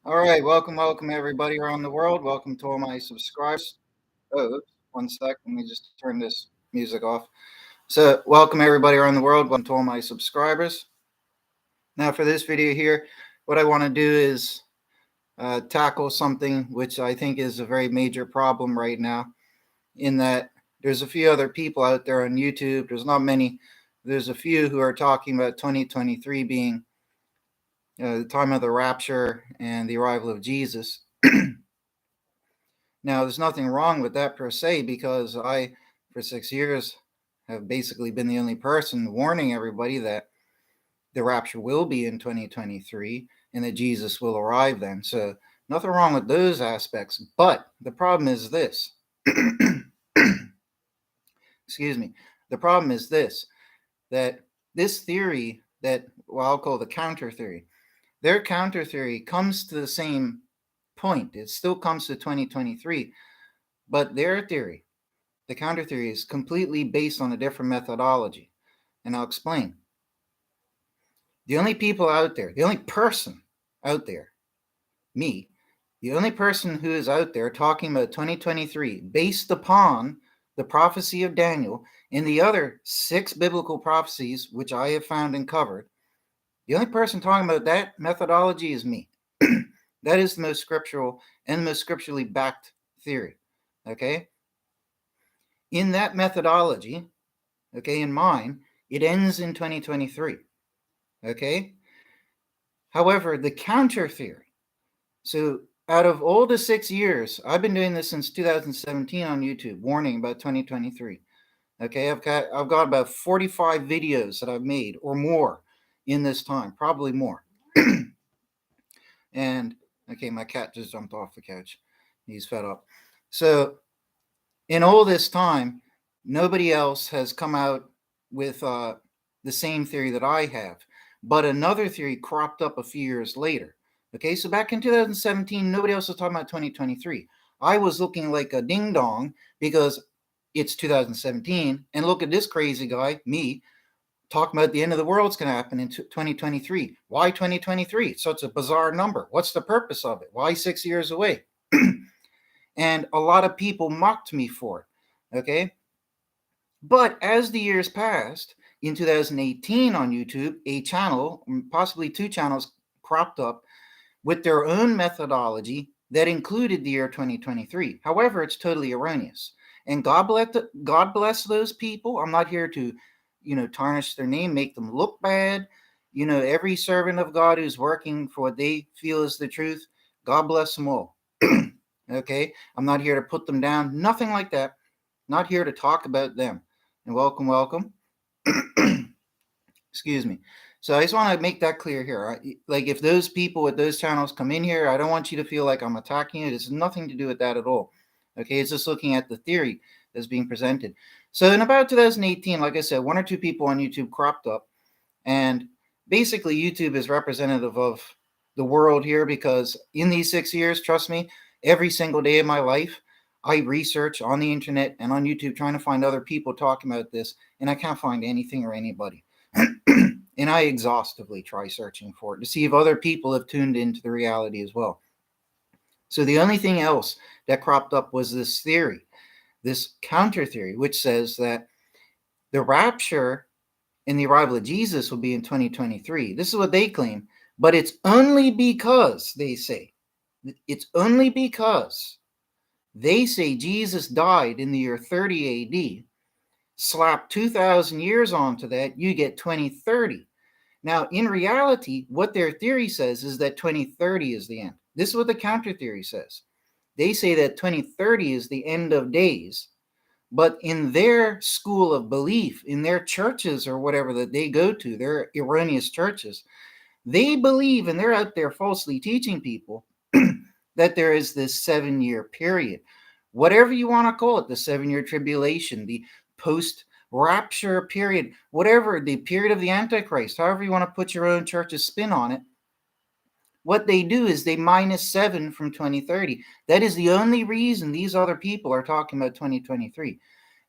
All right, welcome everybody around the world. Welcome to all my subscribers. Oh, oops, 1 sec. Let me just turn this music off. So, welcome everybody around the world. Welcome to all my subscribers. Now, for this video here, what I want to do is tackle something which I think is a very major problem right now. In that there's a few other people out there on YouTube. There's not many. There's a few who are talking about 2023 being the time of the rapture and the arrival of Jesus. Now, there's nothing wrong with that per se, because I, for 6 years, have basically been the only person warning everybody that the rapture will be in 2023 and that Jesus will arrive then. So, nothing wrong with those aspects. But the problem is this. Excuse me. The problem is this, that this theory that, well, I'll call the counter theory, their counter theory comes to the same point. It still comes to 2023, but their theory, the counter theory, is completely based on a different methodology. And I'll explain. The only people out there, the only person out there, me, the only person who is out there talking about 2023 based upon the prophecy of Daniel and the other 6 biblical prophecies which I have found and covered, the only person talking about that methodology is me. That is the most scriptural and most scripturally backed theory. Okay? In that methodology, okay, in mine, it ends in 2023. Okay? However, the counter theory, so out of all the 6 years, I've been doing this since 2017 on YouTube, warning about 2023. Okay, I've got about 45 videos that I've made or more in this time, probably more. And okay, my cat just jumped off the couch. He's fed up. So in all this time, nobody else has come out with the same theory that I have. But another theory cropped up a few years later. Okay, so back in 2017, nobody else was talking about 2023. I was looking like a ding dong because it's 2017, and look at this crazy guy, me, talking about the end of the world's going to happen in 2023. Why 2023? It's such a bizarre number. What's the purpose of it? Why 6 years away? And a lot of people mocked me for it. Okay, but as the years passed, in 2018 on YouTube, a channel, possibly 2 channels, cropped up with their own methodology that included the year 2023. However, it's totally erroneous. And God bless those people. I'm not here to, tarnish their name, make them look bad. Every servant of God who's working for what they feel is the truth, God bless them all. Okay? I'm not here to put them down. Nothing like that. Not here to talk about them. And welcome. Excuse me. So I just want to make that clear here. Like, if those people with those channels come in here, I don't want you to feel like I'm attacking it. It's nothing to do with that at all. Okay, it's just looking at the theory that's being presented. So in about 2018, like I said, 1 or 2 people on YouTube cropped up. And basically, YouTube is representative of the world here, because in these 6 years, trust me, every single day of my life, I research on the internet and on YouTube trying to find other people talking about this, and I can't find anything or anybody. And I exhaustively try searching for it to see if other people have tuned into the reality as well. So the only thing else that cropped up was this theory, this counter theory, which says that the rapture and the arrival of Jesus will be in 2023. This is what they claim, but it's only because, they say, it's only because they say Jesus died in the year 30 AD. Slap 2,000 years onto that, you get 2030. Now, in reality, what their theory says is that 2030 is the end. This is what the counter theory says. They say that 2030 is the end of days, but in their school of belief, in their churches or whatever that they go to, their erroneous churches, they believe, and they're out there falsely teaching people, that there is this 7-year period. Whatever you want to call it, the 7-year tribulation, the post-rapture period, whatever, the period of the Antichrist, however you want to put your own church's spin on it. What they do is they -7 from 2030. That is the only reason these other people are talking about 2023.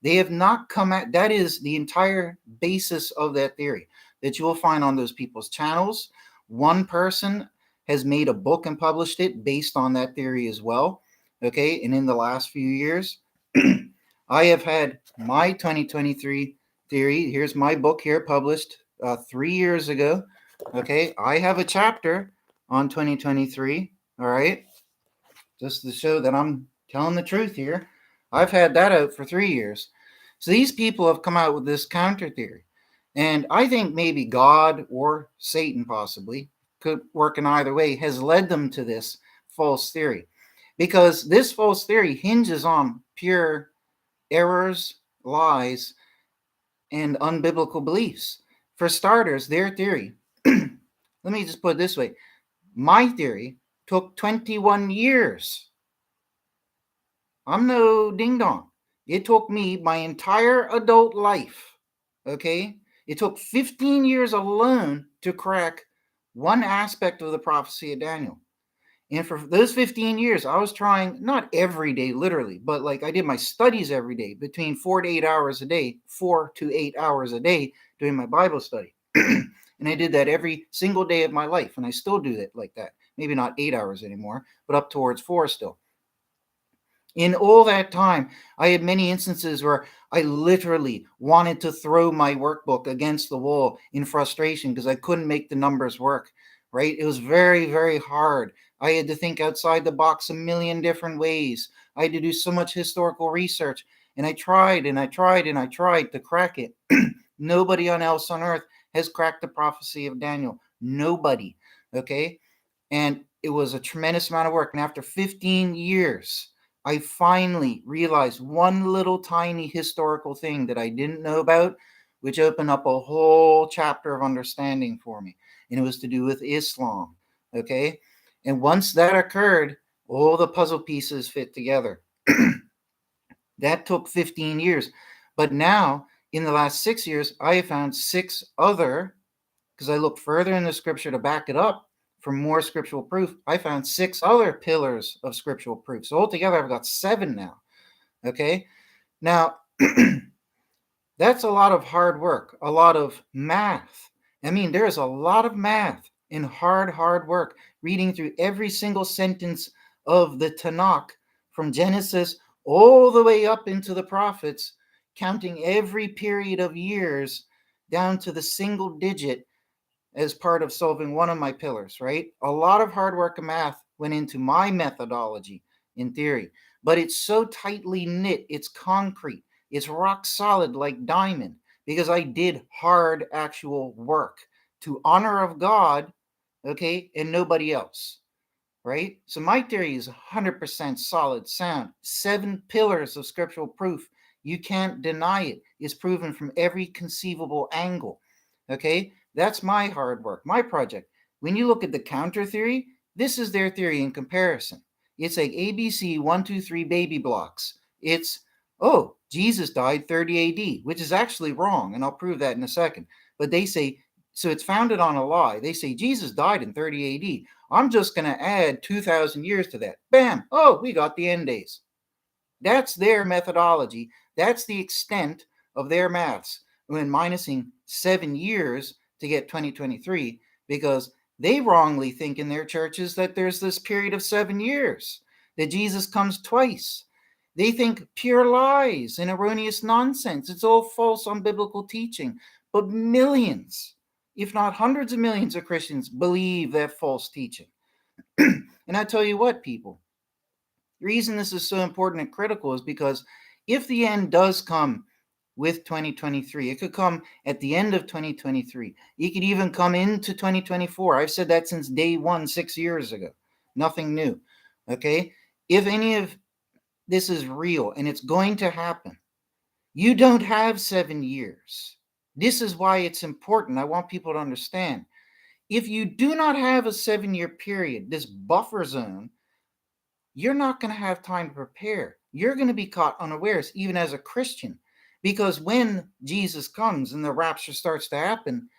They have not come at, that is the entire basis of that theory that you will find on those people's channels. One person has made a book and published it based on that theory as well. Okay, and in the last few years, I have had my 2023 theory. Here's my book here, published 3 years ago. Okay, I have a chapter on 2023. All right, just to show that I'm telling the truth here. I've had that out for 3 years. So these people have come out with this counter theory. And I think maybe God or Satan possibly, could work in either way, has led them to this false theory. Because this false theory hinges on pure errors, lies, and unbiblical beliefs. For starters, their theory, let me just put it this way, my theory took 21 years. I'm no ding dong. It took me my entire adult life, okay? It took 15 years alone to crack one aspect of the prophecy of Daniel. And for those 15 years, I was trying, not every day, literally, but like I did my studies every day, between 4 to 8 hours a day, 4 to 8 hours a day doing my Bible study. And I did that every single day of my life. And I still do it like that. Maybe not 8 hours anymore, but up towards 4 still. In all that time, I had many instances where I literally wanted to throw my workbook against the wall in frustration because I couldn't make the numbers work, right? It was very, very hard. I had to think outside the box a million different ways. I had to do so much historical research, and I tried and I tried and I tried to crack it. Nobody else on earth has cracked the prophecy of Daniel. Nobody, okay? And it was a tremendous amount of work. And after 15 years, I finally realized one little tiny historical thing that I didn't know about, which opened up a whole chapter of understanding for me. And it was to do with Islam. Okay. And once that occurred, all the puzzle pieces fit together. That took 15 years. But now, in the last 6 years, I have found 6 other, because I looked further in the scripture to back it up, for more scriptural proof, I found 6 other pillars of scriptural proof. So altogether, I've got 7 now. Okay. Now, that's a lot of hard work, a lot of math. I mean, there's a lot of math and hard work reading through every single sentence of the Tanakh from Genesis all the way up into the prophets, counting every period of years down to the single digit as part of solving one of my pillars, right? A lot of hard work and math went into my methodology in theory, but it's so tightly knit, it's concrete, it's rock solid like diamond, because I did hard actual work to honor of God, okay, and nobody else, right? So my theory is 100% solid, sound. 7 pillars of scriptural proof. You can't deny it. It's proven from every conceivable angle, okay? That's my hard work, my project. When you look at the counter theory, this is their theory in comparison. It's like ABC 1, 2, 3 baby blocks. It's, oh, Jesus died 30 AD, which is actually wrong, and I'll prove that in a second. But they say, so it's founded on a lie. They say Jesus died in 30 AD. I'm just going to add 2,000 years to that. Bam! Oh, we got the end days. That's their methodology. That's the extent of their maths when minusing 7 years to get 2023, because they wrongly think in their churches that there's this period of 7 years, that Jesus comes twice. They think pure lies and erroneous nonsense. It's all false, unbiblical teaching. But millions, if not hundreds of millions of Christians believe that false teaching. And I tell you what, people, the reason this is so important and critical is because if the end does come with 2023, it could come at the end of 2023. It could even come into 2024. I've said that since day one, 6 years ago. Nothing new. Okay? If any of this is real and it's going to happen, you don't have 7 years. This is why it's important. I want people to understand. If you do not have a 7-year period, this buffer zone, you're not going to have time to prepare. You're going to be caught unawares, even as a Christian, because when Jesus comes and the rapture starts to happen,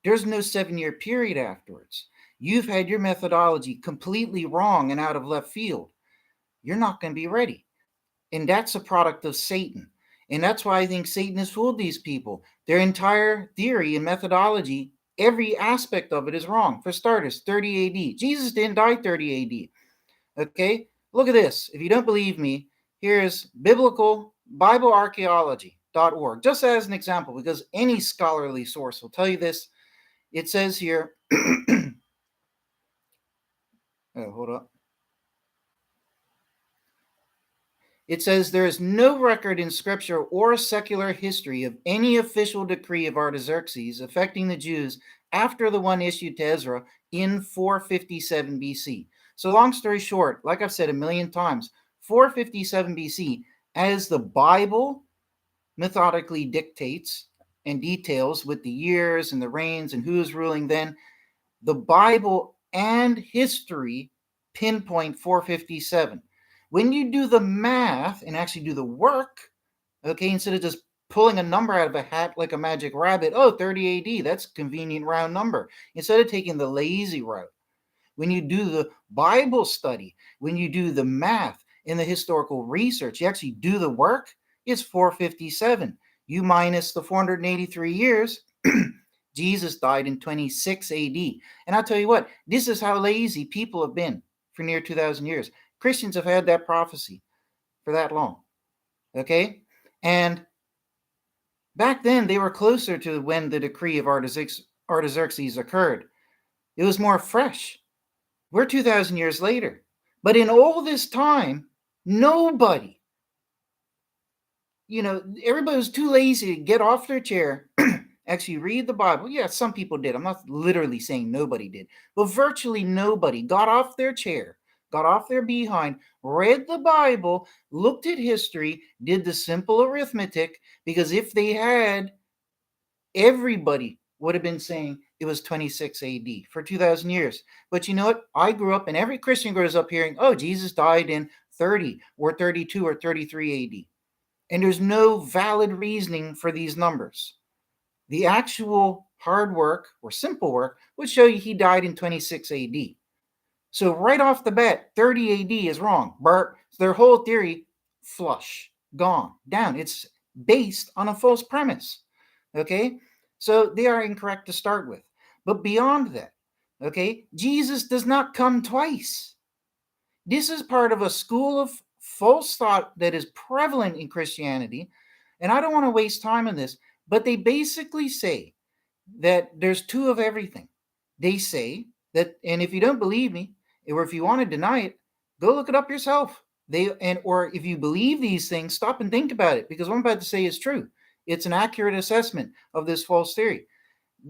there's no 7-year period afterwards. You've had your methodology completely wrong and out of left field. You're not going to be ready. And that's a product of Satan. And that's why I think Satan has fooled these people. Their entire theory and methodology Every aspect of it is wrong. For starters, 30 AD. Jesus didn't die 30 AD. Okay? Look at this. If you don't believe me, here's biblearchaeology.org, just as an example, because any scholarly source will tell you this. It says here, oh, hold up. It says there is no record in scripture or secular history of any official decree of Artaxerxes affecting the Jews after the one issued to Ezra in 457 BC. So, long story short, like I've said a million times, 457 BC, as the Bible methodically dictates and details with the years and the reigns and who is ruling then, the Bible and history pinpoint 457. When you do the math and actually do the work, okay, instead of just pulling a number out of a hat like a magic rabbit, oh, 30 AD, that's a convenient round number. Instead of taking the lazy route, when you do the Bible study, when you do the math and the historical research, you actually do the work, it's 457. You minus the 483 years, Jesus died in 26 AD. And I'll tell you what, this is how lazy people have been for near 2,000 years. Christians have had that prophecy for that long. Okay? And back then, they were closer to when the decree of Artaxerxes occurred. It was more fresh. We're 2,000 years later. But in all this time, nobody, everybody was too lazy to get off their chair, actually read the Bible. Yeah, some people did. I'm not literally saying nobody did, but virtually nobody got off their chair, got off their behind, read the Bible, looked at history, did the simple arithmetic, because if they had, everybody would have been saying it was 26 AD for 2,000 years. But you know what? I grew up, and every Christian grows up hearing, oh, Jesus died in 30 or 32 or 33 AD. And there's no valid reasoning for these numbers. The actual hard work or simple work would show you he died in 26 AD. So right off the bat, 30 AD is wrong. But their whole theory, flush, gone, down. It's based on a false premise. Okay? So they are incorrect to start with. But beyond that, okay, Jesus does not come twice. This is part of a school of false thought that is prevalent in Christianity. And I don't want to waste time on this, but they basically say that there's two of everything. They say that, and if you don't believe me, or if you want to deny it, go look it up yourself. Or if you believe these things, stop and think about it, because what I'm about to say is true. It's an accurate assessment of this false theory.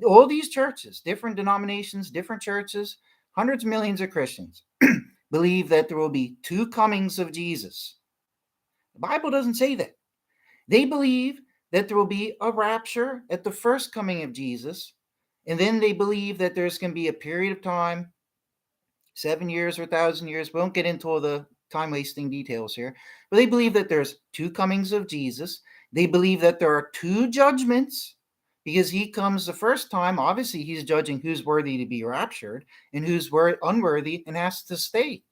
All these churches, different denominations, different churches, hundreds of millions of Christians believe that there will be two comings of Jesus. The Bible doesn't say that. They believe that there will be a rapture at the first coming of Jesus, and then they believe that there's going to be a period of time, 7 years or 1,000 years. We won't get into all the time-wasting details here, but they believe that there's two comings of Jesus. They believe that there are two judgments, because he comes the first time. Obviously, he's judging who's worthy to be raptured and who's unworthy and has to stay.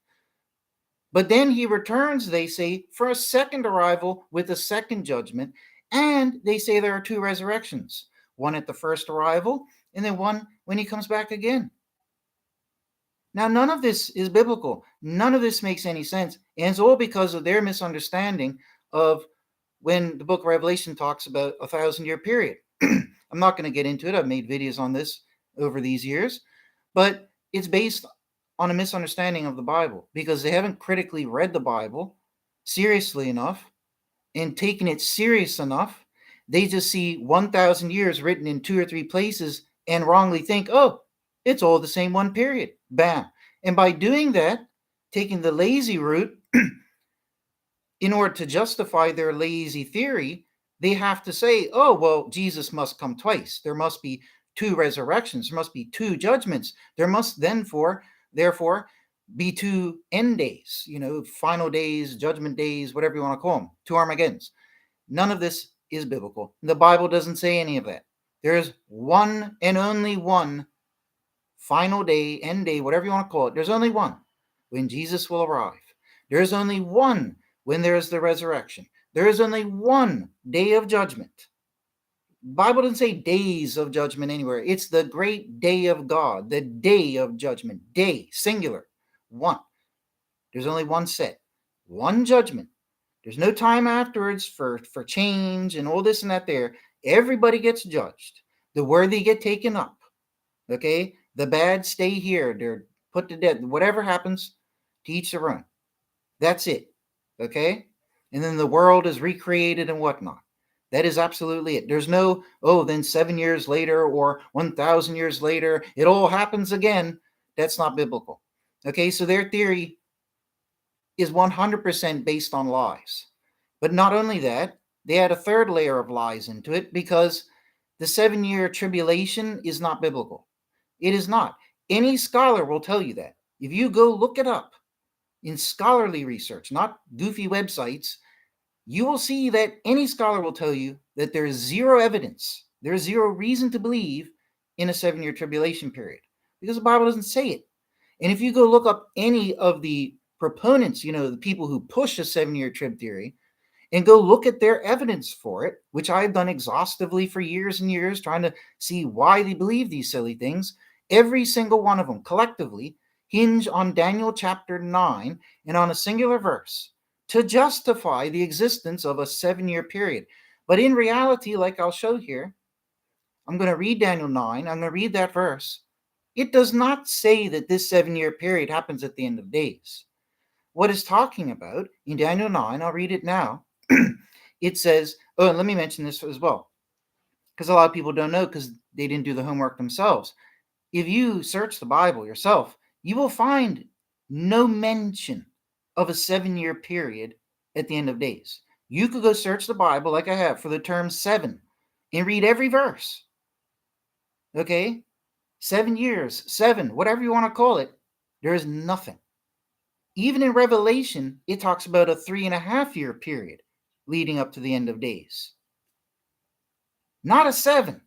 But then he returns, they say, for a second arrival with a second judgment. And they say there are two resurrections, one at the first arrival and then one when he comes back again. Now, none of this is biblical. None of this makes any sense. And it's all because of their misunderstanding of when the book of Revelation talks about 1,000-year period. I'm not going to get into it. I've made videos on this over these years. But it's based on a misunderstanding of the Bible, because they haven't critically read the Bible seriously enough and taken it serious enough. They just see 1,000 years written in 2 or 3 places and wrongly think, oh, it's all the same one period. Bam. And by doing that, taking the lazy route, in order to justify their lazy theory, they have to say, oh, well, Jesus must come twice. There must be 2 resurrections. There must be 2 judgments. There must therefore be 2 end days, final days, judgment days, whatever you want to call them, 2 Armageddons. None of this is biblical. The Bible doesn't say any of that. There is one and only one final day, end day, whatever you want to call it. There's only one, when Jesus will arrive. There is only one when there is the resurrection. There is only one day of judgment. Bible doesn't say days of judgment anywhere. It's the great day of God, the day of judgment. Day, singular, one. There's only one set, one judgment. There's no time afterwards for change and all this and that there. Everybody gets judged. The worthy get taken up. Okay? The bad stay here. They're put to death. Whatever happens, to each their own. That's it. Okay? And then the world is recreated and whatnot. That is absolutely it. There's no, oh, then 7 years later or 1,000 years later, it all happens again. That's not biblical. Okay? So their theory is 100% based on lies. But not only that, they add a third layer of lies into it because the 7-year tribulation is not biblical. It is not. Any scholar will tell you that. If you go look it up in scholarly research, not goofy websites, you will see that any scholar will tell you that there is zero evidence, there is zero reason to believe in a 7-year tribulation period because the Bible doesn't say it. And if you go look up any of the proponents, the people who push a 7-year trib theory, and go look at their evidence for it, which I've done exhaustively for years and years, trying to see why they believe these silly things, every single one of them collectively hinge on Daniel chapter 9 and on a singular verse to justify the existence of a 7-year period. But in reality, like I'll show here, I'm going to read Daniel 9, I'm going to read that verse. It does not say that this 7-year period happens at the end of days. What it's talking about in Daniel 9, I'll read it now. It says, oh, and let me mention this as well, because a lot of people don't know because they didn't do the homework themselves. If you search the Bible yourself, you will find no mention of a 7-year period at the end of days. You could go search the Bible like I have for the term 7 and read every verse. Okay? 7 years, 7, whatever you want to call it, there is nothing. Even in Revelation, it talks about a 3.5-year period leading up to the end of days. Not a 7.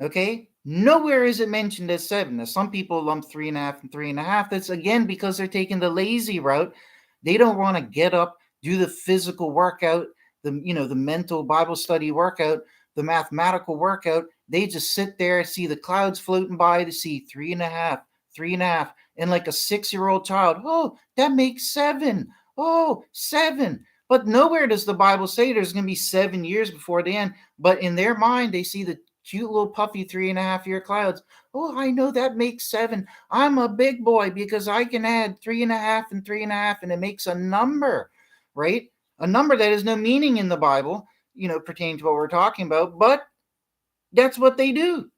Okay? Nowhere is it mentioned as 7. Now, some people lump 3.5 and 3.5. That's again because they're taking the lazy route. They don't want to get up, do the physical workout, the mental Bible study workout, the mathematical workout. They just sit there, see the clouds floating by, to see 3.5, 3.5, and like a 6-year-old child, oh, that makes 7. Oh, 7. But nowhere does the Bible say there's going to be 7 years before the end. But in their mind, they see the cute little puffy 3.5-year clouds. Oh, I know that makes 7. I'm a big boy because I can add 3.5 and 3.5, and it makes a number, right? A number that has no meaning in the Bible, pertaining to what we're talking about. But that's what they do.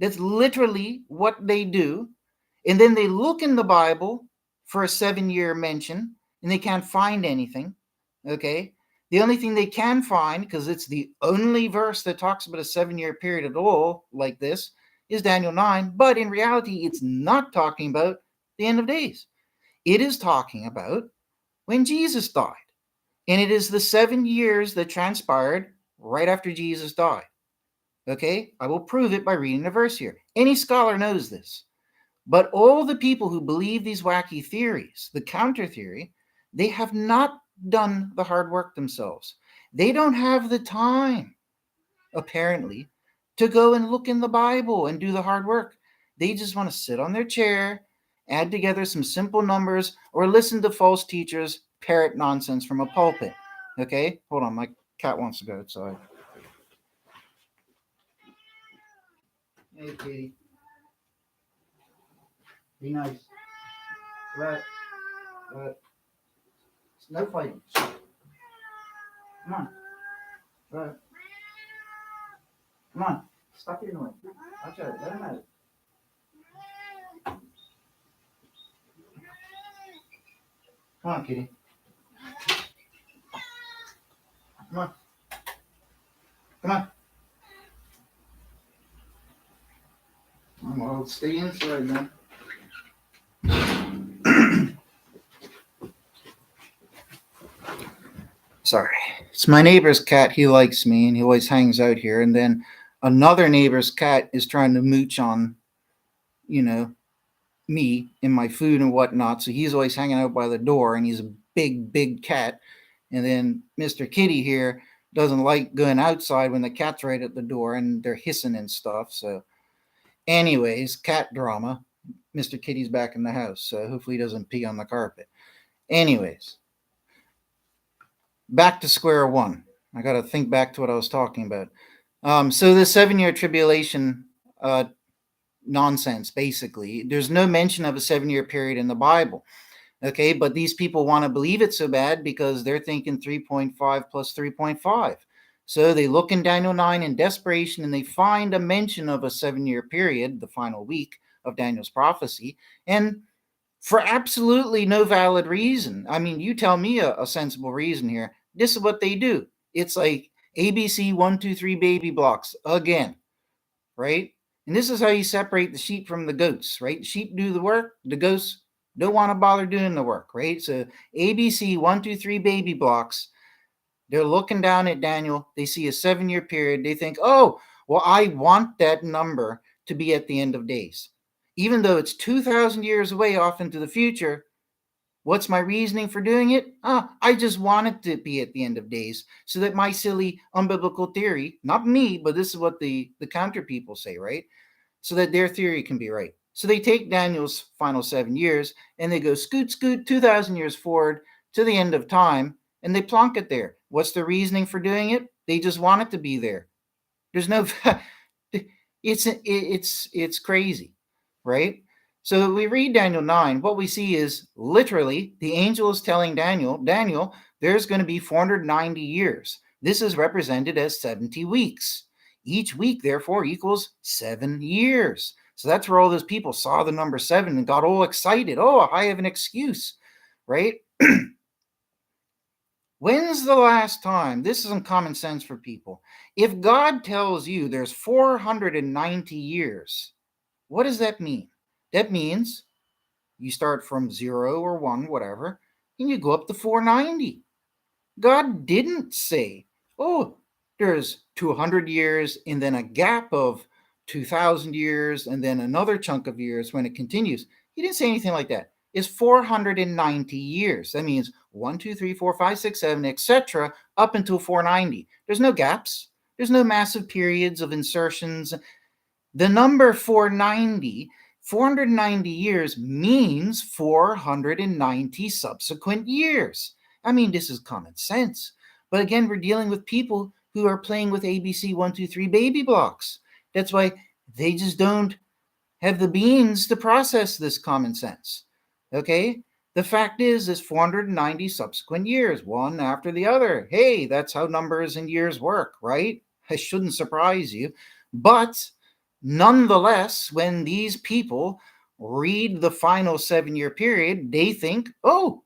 That's literally what they do. And then they look in the Bible for a 7-year mention, and they can't find anything. Okay? The only thing they can find, because it's the only verse that talks about a 7-year period at all like this, is Daniel 9. But in reality, it's not talking about the end of days. It is talking about when Jesus died. And it is the 7 years that transpired right after Jesus died. Okay? I will prove it by reading the verse here. Any scholar knows this. But all the people who believe these wacky theories, the counter theory, they have not done the hard work themselves. They don't have the time, apparently, to go and look in the Bible and do the hard work. They just want to sit on their chair, add together some simple numbers, or listen to false teachers parrot nonsense from a pulpit. Okay? Hold on, my cat wants to go outside. Hey, Katie. Be nice. Right. No fighting. Come on. Right. Come on. Stop getting away. Watch out. Let him out. Come on, kitty. Come on. Come on. Well, stay inside then. Sorry. It's my neighbor's cat. He likes me and he always hangs out here. And then another neighbor's cat is trying to mooch on, me and my food and whatnot. So he's always hanging out by the door and he's a big, big cat. And then Mr. Kitty here doesn't like going outside when the cat's right at the door and they're hissing and stuff. So, anyways, cat drama. Mr. Kitty's back in the house, so hopefully he doesn't pee on the carpet. Anyways, back to square one. I got to think back to what I was talking about. So the 7-year tribulation nonsense, basically. There's no mention of a 7-year period in the Bible. Okay, but these people want to believe it so bad because they're thinking 3.5 plus 3.5. So they look in Daniel 9 in desperation and they find a mention of a 7-year period, the final week of Daniel's prophecy, and for absolutely no valid reason. I mean, you tell me a sensible reason here. This is what they do. It's like ABC 1, 2, 3 baby blocks again, right? And this is how you separate the sheep from the goats, right? Sheep do the work, the goats don't want to bother doing the work, right? So ABC 1, 2, 3 baby blocks. They're looking down at Daniel. They see a 7-year period. They think, oh, well, I want that number to be at the end of days. Even though it's 2,000 years away off into the future, what's my reasoning for doing it? I just want it to be at the end of days so that my silly unbiblical theory, not me, but this is what the counter people say, right? So that their theory can be right. So they take Daniel's final 7 years and they go scoot, scoot 2,000 years forward to the end of time and they plonk it there. What's the reasoning for doing it? They just want it to be there. There's no, it's crazy, right? So we read Daniel 9. What we see is literally the angel is telling Daniel, there's going to be 490 years. This is represented as 70 weeks. Each week, therefore, equals 7 years. So that's where all those people saw the number 7 and got all excited. Oh, I have an excuse, right? When's the last time? This is some common sense for people. If God tells you there's 490 years, what does that mean? That means you start from 0 or 1, whatever, and you go up to 490. God didn't say, oh, there's 200 years and then a gap of 2,000 years and then another chunk of years when it continues. He didn't say anything like that. It's 490 years. That means 1, 2, 3, 4, 5, 6, 7, etc., up until 490. There's no gaps. There's no massive periods of insertions. The number 490 years means 490 subsequent years. I mean, this is common sense. But again, we're dealing with people who are playing with ABC 1, 2, 3 baby blocks. That's why they just don't have the beans to process this common sense. Okay? The fact is 490 subsequent years, one after the other. Hey, that's how numbers and years work, right? It shouldn't surprise you. But nonetheless, when these people read the final 7-year period, they think, oh,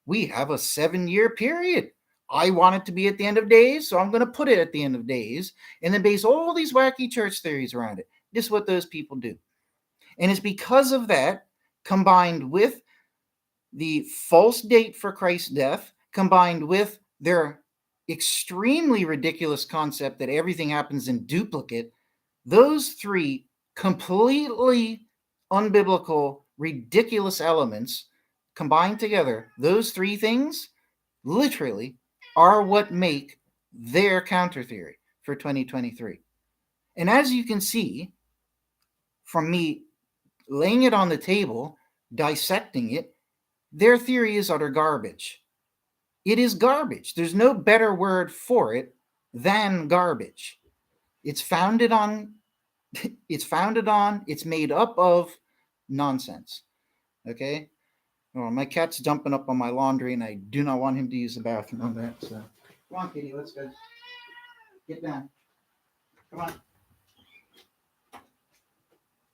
we have a 7-year period. I want it to be at the end of days, so I'm going to put it at the end of days and then base all these wacky church theories around it. This is what those people do. And it's because of that, combined with the false date for Christ's death, combined with their extremely ridiculous concept that everything happens in duplicate, those three completely unbiblical, ridiculous elements combined together, those three things literally are what make their counter theory for 2023. And as you can see from me laying it on the table, dissecting it, their theory is utter garbage. It is garbage. There's no better word for it than garbage. It's founded on, it's made up of nonsense. Okay? Oh, my cat's jumping up on my laundry and I do not want him to use the bathroom on that. So come on, kitty, let's go. Get down. Come on.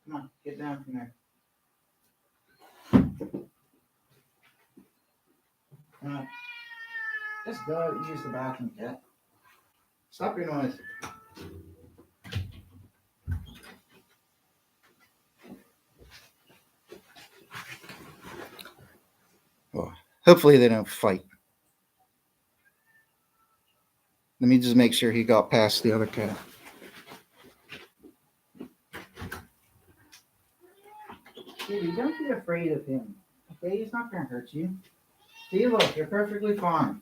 Come on, get down from there. Come on. Just go use the bathroom, cat. Stop your noise. Oh, hopefully they don't fight. Let me just make sure he got past the other cat. Kitty, don't be afraid of him. Okay, he's not going to hurt you. See, look, you're perfectly fine.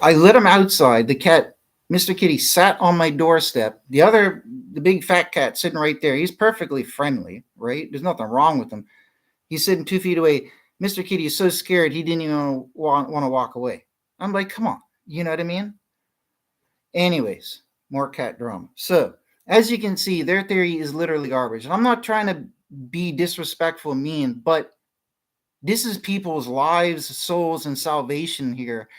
I let him outside. The cat, Mr. Kitty, sat on my doorstep. The big fat cat, sitting right there. He's perfectly friendly, right? There's nothing wrong with him. He's sitting 2 feet away. Mr. Kitty is so scared he didn't even want to walk away. I'm like, come on, you know what I mean? Anyways, more cat drama. So, as you can see, their theory is literally garbage. And I'm not trying to be disrespectful, mean, but this is people's lives, souls, and salvation here.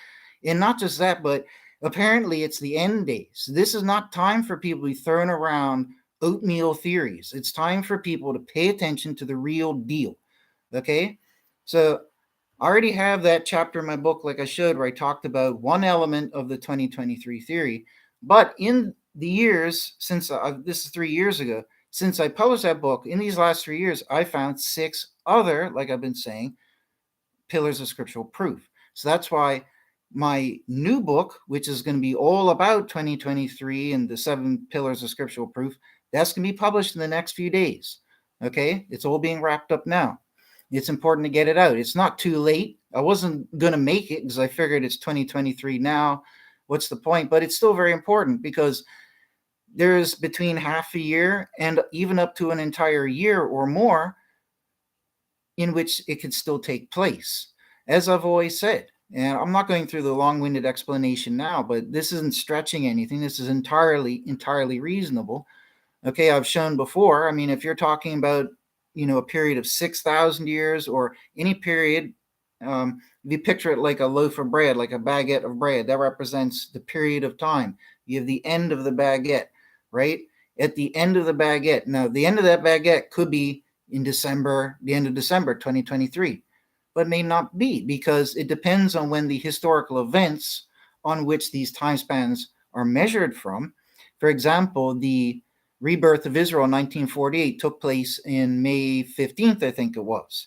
And not just that, but apparently it's the end days. This is not time for people to be throwing around oatmeal theories. It's time for people to pay attention to the real deal. Okay? So I already have that chapter in my book, like I showed, where I talked about one element of the 2023 theory. But in the years since this is 3 years ago, since I published that book, in these last 3 years, I found 6 other, like I've been saying, pillars of scriptural proof. So that's why my new book, which is going to be all about 2023 and the 7 pillars of scriptural proof, that's going to be published in the next few days. Okay? It's all being wrapped up now. It's important to get it out. It's not too late. I wasn't going to make it because I figured it's 2023 now. What's the point? But it's still very important because there's between half a year and even up to an entire year or more in which it could still take place. As I've always said, and I'm not going through the long-winded explanation now, but this isn't stretching anything. This is entirely reasonable. Okay, I've shown before. I mean, if you're talking about, a period of 6,000 years or any period, if you picture it like a loaf of bread, like a baguette of bread, that represents the period of time. You have the end of the baguette, right? At the end of the baguette. Now, the end of that baguette could be in December, the end of December 2023, but may not be because it depends on when the historical events on which these time spans are measured from. For example, the rebirth of Israel in 1948 took place in May 15th, I think it was.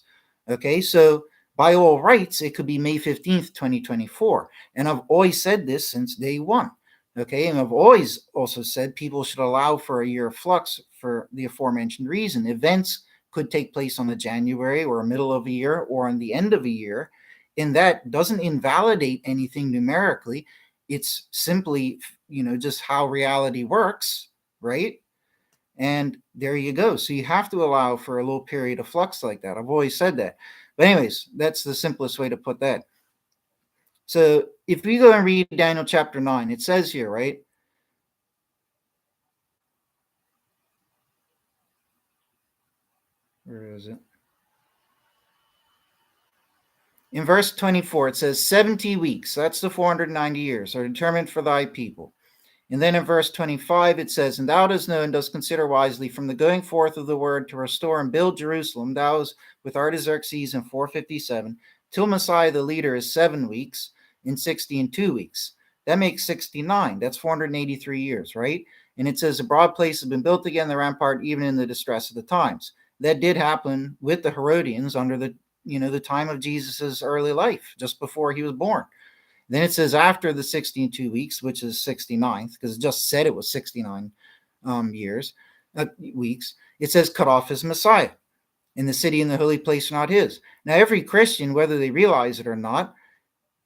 Okay, so by all rights, it could be May 15th, 2024. And I've always said this since day one. Okay, and I've always also said people should allow for a year of flux for the aforementioned reason. Events could take place on the January or middle of a year or on the end of a year, and that doesn't invalidate anything numerically. It's simply, just how reality works, right? And there you go. So you have to allow for a little period of flux like that. I've always said that. But anyways, that's the simplest way to put that. So if we go and read Daniel chapter 9, it says here, right? Where is it? In verse 24, it says 70 weeks, that's the 490 years, are determined for thy people. And then in verse 25, it says, and thou dost know and dost consider wisely from the going forth of the word to restore and build Jerusalem, thou was with Artaxerxes in 457, till Messiah the leader is 7 weeks, in 60 and 2 weeks. That makes 69. That's 483 years, right? And it says, a broad place has been built again, the rampart, even in the distress of the times. That did happen with the Herodians under the time of Jesus's early life, just before he was born. Then it says after the 62 weeks, which is 69th, because it just said it was 69 weeks, it says cut off his Messiah. And the city and the holy place are not his. Now, every Christian, whether they realize it or not,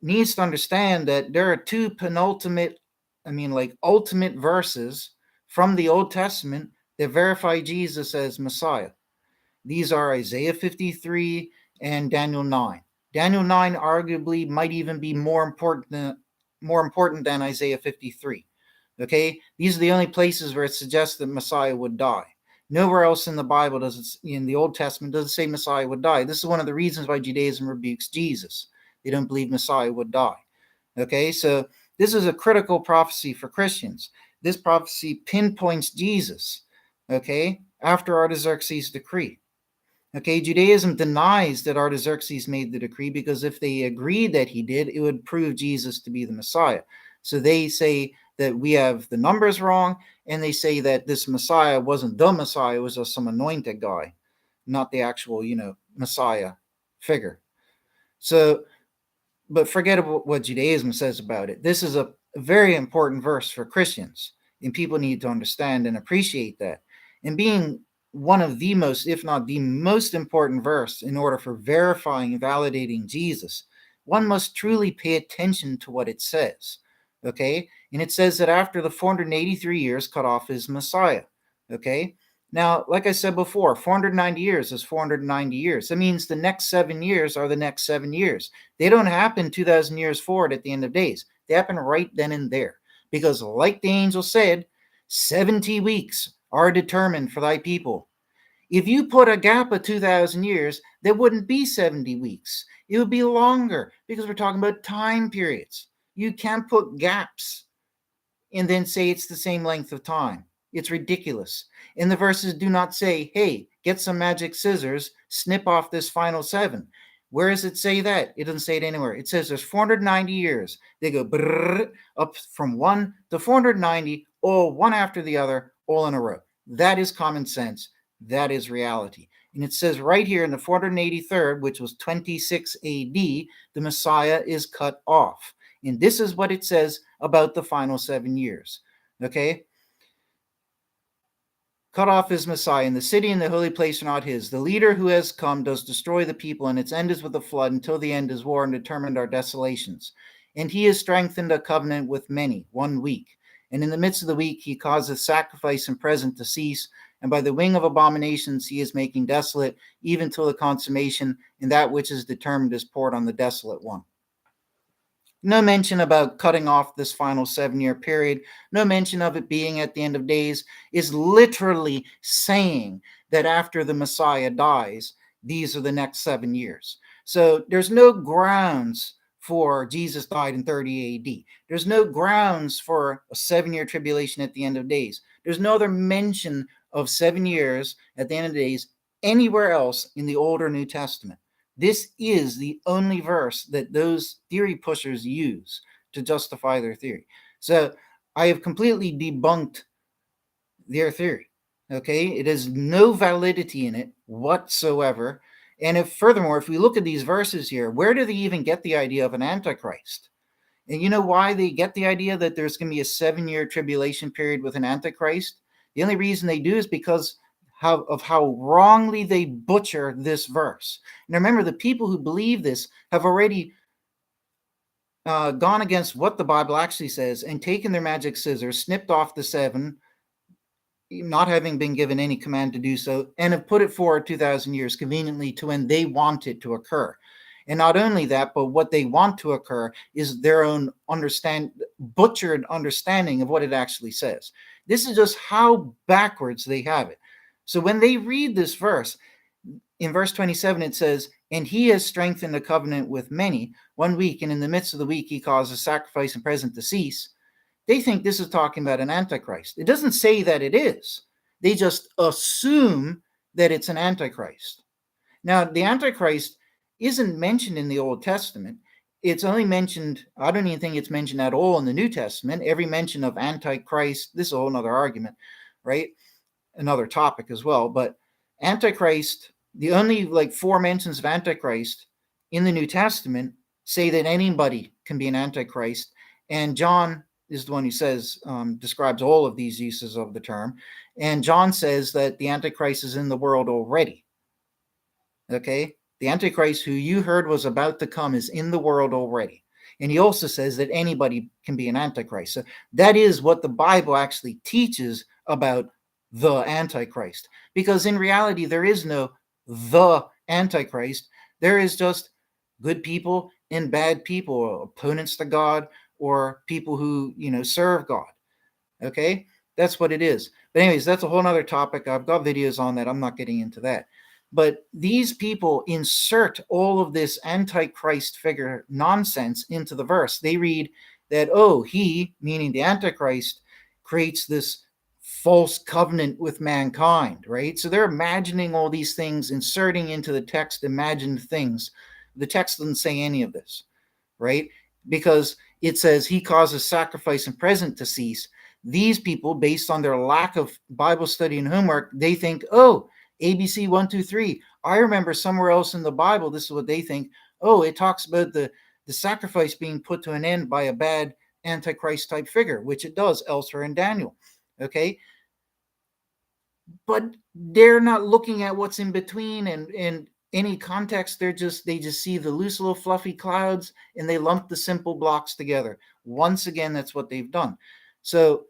needs to understand that there are 2 ultimate verses from the Old Testament that verify Jesus as Messiah. These are Isaiah 53 and Daniel 9. Daniel 9 arguably might even be more important than Isaiah 53. Okay, these are the only places where it suggests that Messiah would die. Nowhere else in the Bible in the Old Testament does it say Messiah would die. This is one of the reasons why Judaism rebukes Jesus. They don't believe Messiah would die. Okay, so this is a critical prophecy for Christians. This prophecy pinpoints Jesus, okay, after Artaxerxes' decree. Okay, Judaism denies that Artaxerxes made the decree because if they agreed that he did, it would prove Jesus to be the Messiah. So they say that we have the numbers wrong, and they say that this Messiah wasn't the Messiah, it was just some anointed guy, not the actual, Messiah figure. So, but forget about what Judaism says about it. This is a very important verse for Christians, and people need to understand and appreciate that. And being one of the most, if not the most important verse in order for verifying and validating Jesus, one must truly pay attention to what it says. Okay? And it says that after the 483 years, cut off is Messiah. Okay? Now, like I said before, 490 years is 490 years. That means the next 7 years are the next 7 years. They don't happen 2,000 years forward at the end of days. They happen right then and there. Because, like the angel said, 70 weeks are determined for thy people. If you put a gap of 2,000 years, there wouldn't be 70 weeks. It would be longer because we're talking about time periods. You can't put gaps and then say it's the same length of time. It's ridiculous. And the verses do not say, hey, get some magic scissors, snip off this final 7. Where does it say that? It doesn't say it anywhere. It says there's 490 years. They go up from 1 to 490, all one after the other, all in a row. That is common sense. That is reality. And it says right here in the 483rd, which was 26 AD, the Messiah is cut off. And this is what it says about the final 7 years. Okay? Cut off is Messiah, and the city and the holy place are not his. The leader who has come does destroy the people, and its end is with a flood. Until the end is war, and determined are desolations. And he has strengthened a covenant with many, 1 week. And in the midst of the week he causeth sacrifice and present to cease, and by the wing of abominations he is making desolate, even till the consummation, and that which is determined is poured on the desolate one. No mention about cutting off this final 7-year period. No mention of it being at the end of days. Is literally saying that after the Messiah dies, these are the next 7 years. So there's no grounds for Jesus died in 30 AD. There's no grounds for a 7-year tribulation at the end of days. There's no other mention of 7 years at the end of days anywhere else in the Old or New Testament. This is the only verse that those theory pushers use to justify their theory. So I have completely debunked their theory. Okay, it has no validity in it whatsoever. And furthermore, if we look at these verses here, where do they even get the idea of an antichrist? And you know why they get the idea that there's going to be a 7-year tribulation period with an antichrist? The only reason they do is because of how wrongly they butcher this verse. Now remember, the people who believe this have already gone against what the Bible actually says and taken their magic scissors, snipped off the 7, not having been given any command to do so, and have put it forward 2,000 years conveniently to when they want it to occur. And not only that, but what they want to occur is their own butchered understanding of what it actually says. This is just how backwards they have it. So when they read this verse, in verse 27, it says, and he has strengthened a covenant with many, 1 week, and in the midst of the week he causes sacrifice and present to cease. They think this is talking about an antichrist. It doesn't say that it is. They just assume that it's an antichrist. Now, the antichrist isn't mentioned in the Old Testament. It's only mentioned, I don't even think it's mentioned at all in the New Testament. Every mention of antichrist, this is a whole other argument, right? Another topic as well. But antichrist, the only 4 mentions of antichrist in the New Testament say that anybody can be an antichrist. And John is the one who says, describes all of these uses of the term. And John says that the antichrist is in the world already. Okay? The antichrist who you heard was about to come is in the world already. And he also says that anybody can be an antichrist. So that is what the Bible actually teaches about the antichrist. Because in reality, there is no the antichrist. There is just good people and bad people, opponents to God, or people who, serve God. Okay? That's what it is. But anyways, that's a whole other topic. I've got videos on that. I'm not getting into that. But these people insert all of this antichrist figure nonsense into the verse. They read that, he, meaning the antichrist, creates this false covenant with mankind, right? So they're imagining all these things, inserting into the text imagined things. The text doesn't say any of this, right? Because it says he causes sacrifice and present to cease. These people, based on their lack of Bible study and homework, they think, ABC 1, 2, 3. I remember somewhere else in the Bible, this is what they think. It talks about the sacrifice being put to an end by a bad antichrist type figure, which it does elsewhere in Daniel. Okay. But they're not looking at what's in between and any context. They just see the loose little fluffy clouds and they lump the simple blocks together. Once again, that's what they've done. So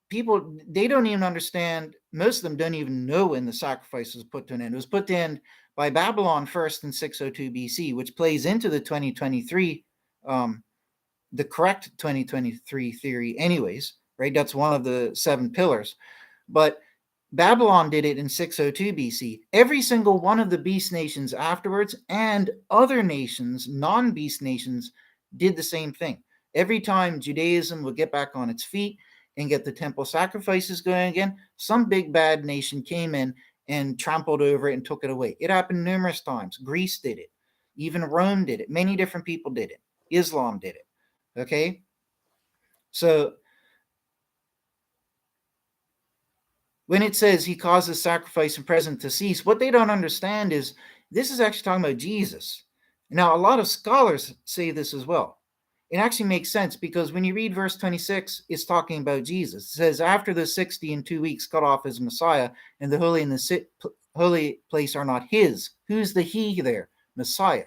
people, they don't even understand. Most of them don't even know when the sacrifice was put to an end. It was put to an end by Babylon first in 602 BC, which plays into the 2023, the correct 2023 theory anyways, right? That's one of the 7 pillars. But Babylon did it in 602 BC. Every single one of the beast nations afterwards and other nations, non-beast nations, did the same thing. Every time Judaism would get back on its feet and get the temple sacrifices going again, some big bad nation came in and trampled over it and took it away. It happened numerous times. Greece did it. Even Rome did it. Many different people did it. Islam did it. Okay? So when it says he causes sacrifice and present to cease, what they don't understand is this is actually talking about Jesus. Now, a lot of scholars say this as well. It actually makes sense because when you read verse 26, it's talking about Jesus. It says, after the 60 and 2 weeks cut off as Messiah, and the holy and the holy place are not his. Who's the he there? Messiah,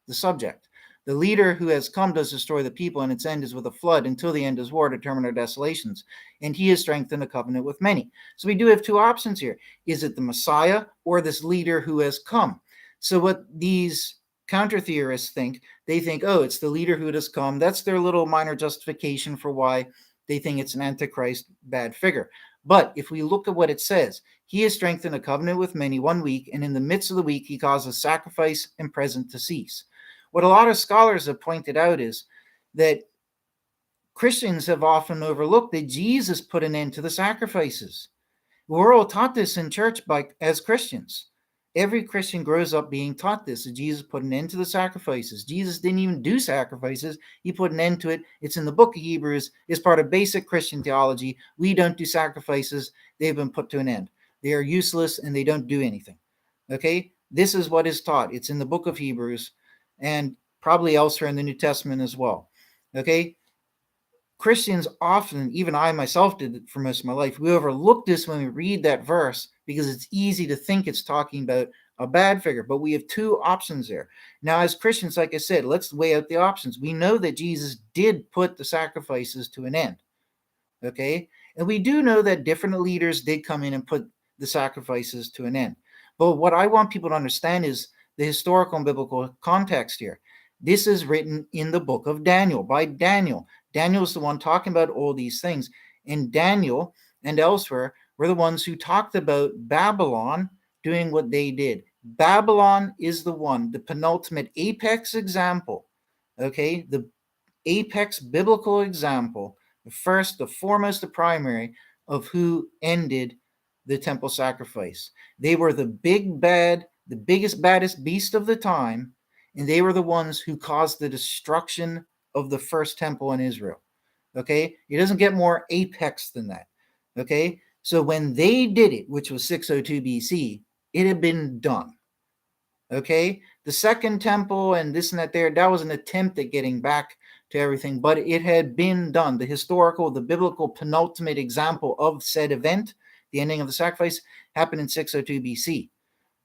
the subject. The leader who has come does destroy the people, and its end is with a flood. Until the end is war, determine our desolations. And he has strengthened a covenant with many. So we do have 2 options here. Is it the Messiah or this leader who has come? So what these counter theorists think, they think, oh, it's the leader who has come. That's their little minor justification for why they think it's an antichrist bad figure. But if we look at what it says, he has strengthened a covenant with many 1 week, and in the midst of the week he causes sacrifice and present to cease. What a lot of scholars have pointed out is that Christians have often overlooked that Jesus put an end to the sacrifices. We're all taught this in church as Christians. Every Christian grows up being taught this, that Jesus put an end to the sacrifices. Jesus didn't even do sacrifices. He put an end to it. It's in the book of Hebrews. It's part of basic Christian theology. We don't do sacrifices. They've been put to an end. They are useless and they don't do anything. Okay? This is what is taught. It's in the book of Hebrews and probably elsewhere in the New Testament as well. Okay? Christians often, even I myself did it for most of my life, we overlook this when we read that verse because it's easy to think it's talking about a bad figure, but we have 2 options there. Now, as Christians, like I said, let's weigh out the options. We know that Jesus did put the sacrifices to an end, okay? And we do know that different leaders did come in and put the sacrifices to an end. But what I want people to understand is the historical and biblical context here. This is written in the book of Daniel, by Daniel. Daniel is the one talking about all these things. And Daniel and elsewhere were the ones who talked about Babylon doing what they did. Babylon is the one, the penultimate apex example, okay? The apex biblical example, the first, the foremost, the primary of who ended the temple sacrifice. They were the big bad, the biggest, baddest beast of the time, and they were the ones who caused the destruction of the first temple in Israel. Okay? It doesn't get more apex than that. Okay? So when they did it, which was 602 BC, it had been done. Okay? The second temple and this and that there, that was an attempt at getting back to everything, but it had been done. The historical, the biblical penultimate example of said event, the ending of the sacrifice, happened in 602 BC.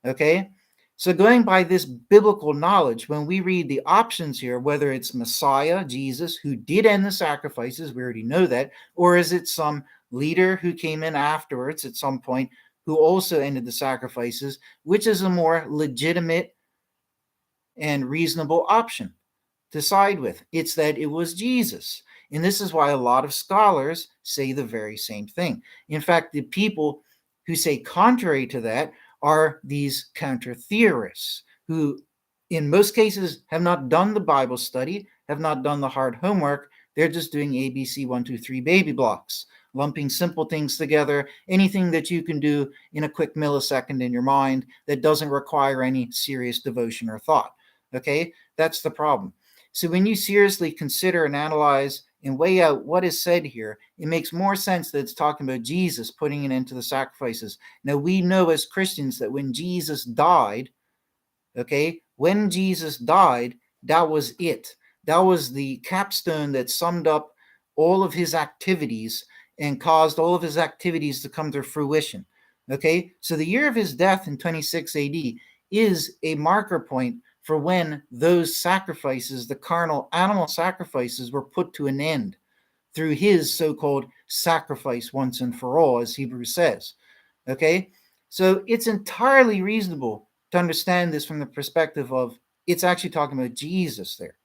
Okay? So going by this biblical knowledge, when we read the options here, whether it's Messiah, Jesus, who did end the sacrifices, we already know that, or is it some leader who came in afterwards at some point who also ended the sacrifices, which is a more legitimate and reasonable option to side with? It's that it was Jesus. And this is why a lot of scholars say the very same thing. In fact, the people who say contrary to that are these counter theorists who, in most cases, have not done the Bible study, have not done the hard homework. They're just doing ABC 1, 2, 3 baby blocks, lumping simple things together, anything that you can do in a quick millisecond in your mind that doesn't require any serious devotion or thought. Okay, that's the problem. So when you seriously consider and analyze and weigh out what is said here, it makes more sense that it's talking about Jesus putting an end to the sacrifices. Now, we know as Christians that when Jesus died, okay, when Jesus died, that was it. That was the capstone that summed up all of his activities and caused all of his activities to come to fruition. Okay, so the year of his death in 26 AD is a marker point for when those sacrifices, the carnal animal sacrifices, were put to an end through his so-called sacrifice once and for all, as Hebrews says. Okay? So it's entirely reasonable to understand this from the perspective of it's actually talking about Jesus there.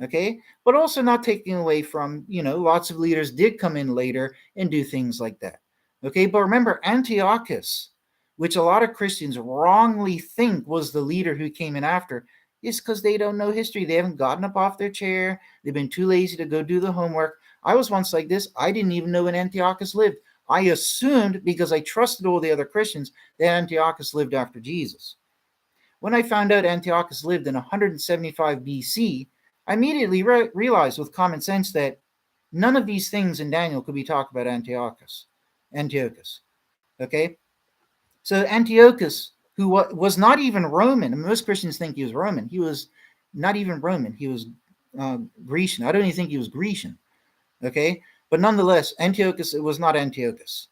Okay? But also not taking away from, lots of leaders did come in later and do things like that. Okay? But remember, Antiochus, which a lot of Christians wrongly think was the leader who came in after, is because they don't know history. They haven't gotten up off their chair. They've been too lazy to go do the homework. I was once like this. I didn't even know when Antiochus lived. I assumed, because I trusted all the other Christians, that Antiochus lived after Jesus. When I found out Antiochus lived in 175 BC, I immediately realized with common sense that none of these things in Daniel could be talked about Antiochus. Okay? So Antiochus, who was not even Roman, and most Christians think he was Roman. He was not even Roman. He was Grecian. I don't even think he was Grecian. Okay? But nonetheless, Antiochus, it was not Antiochus.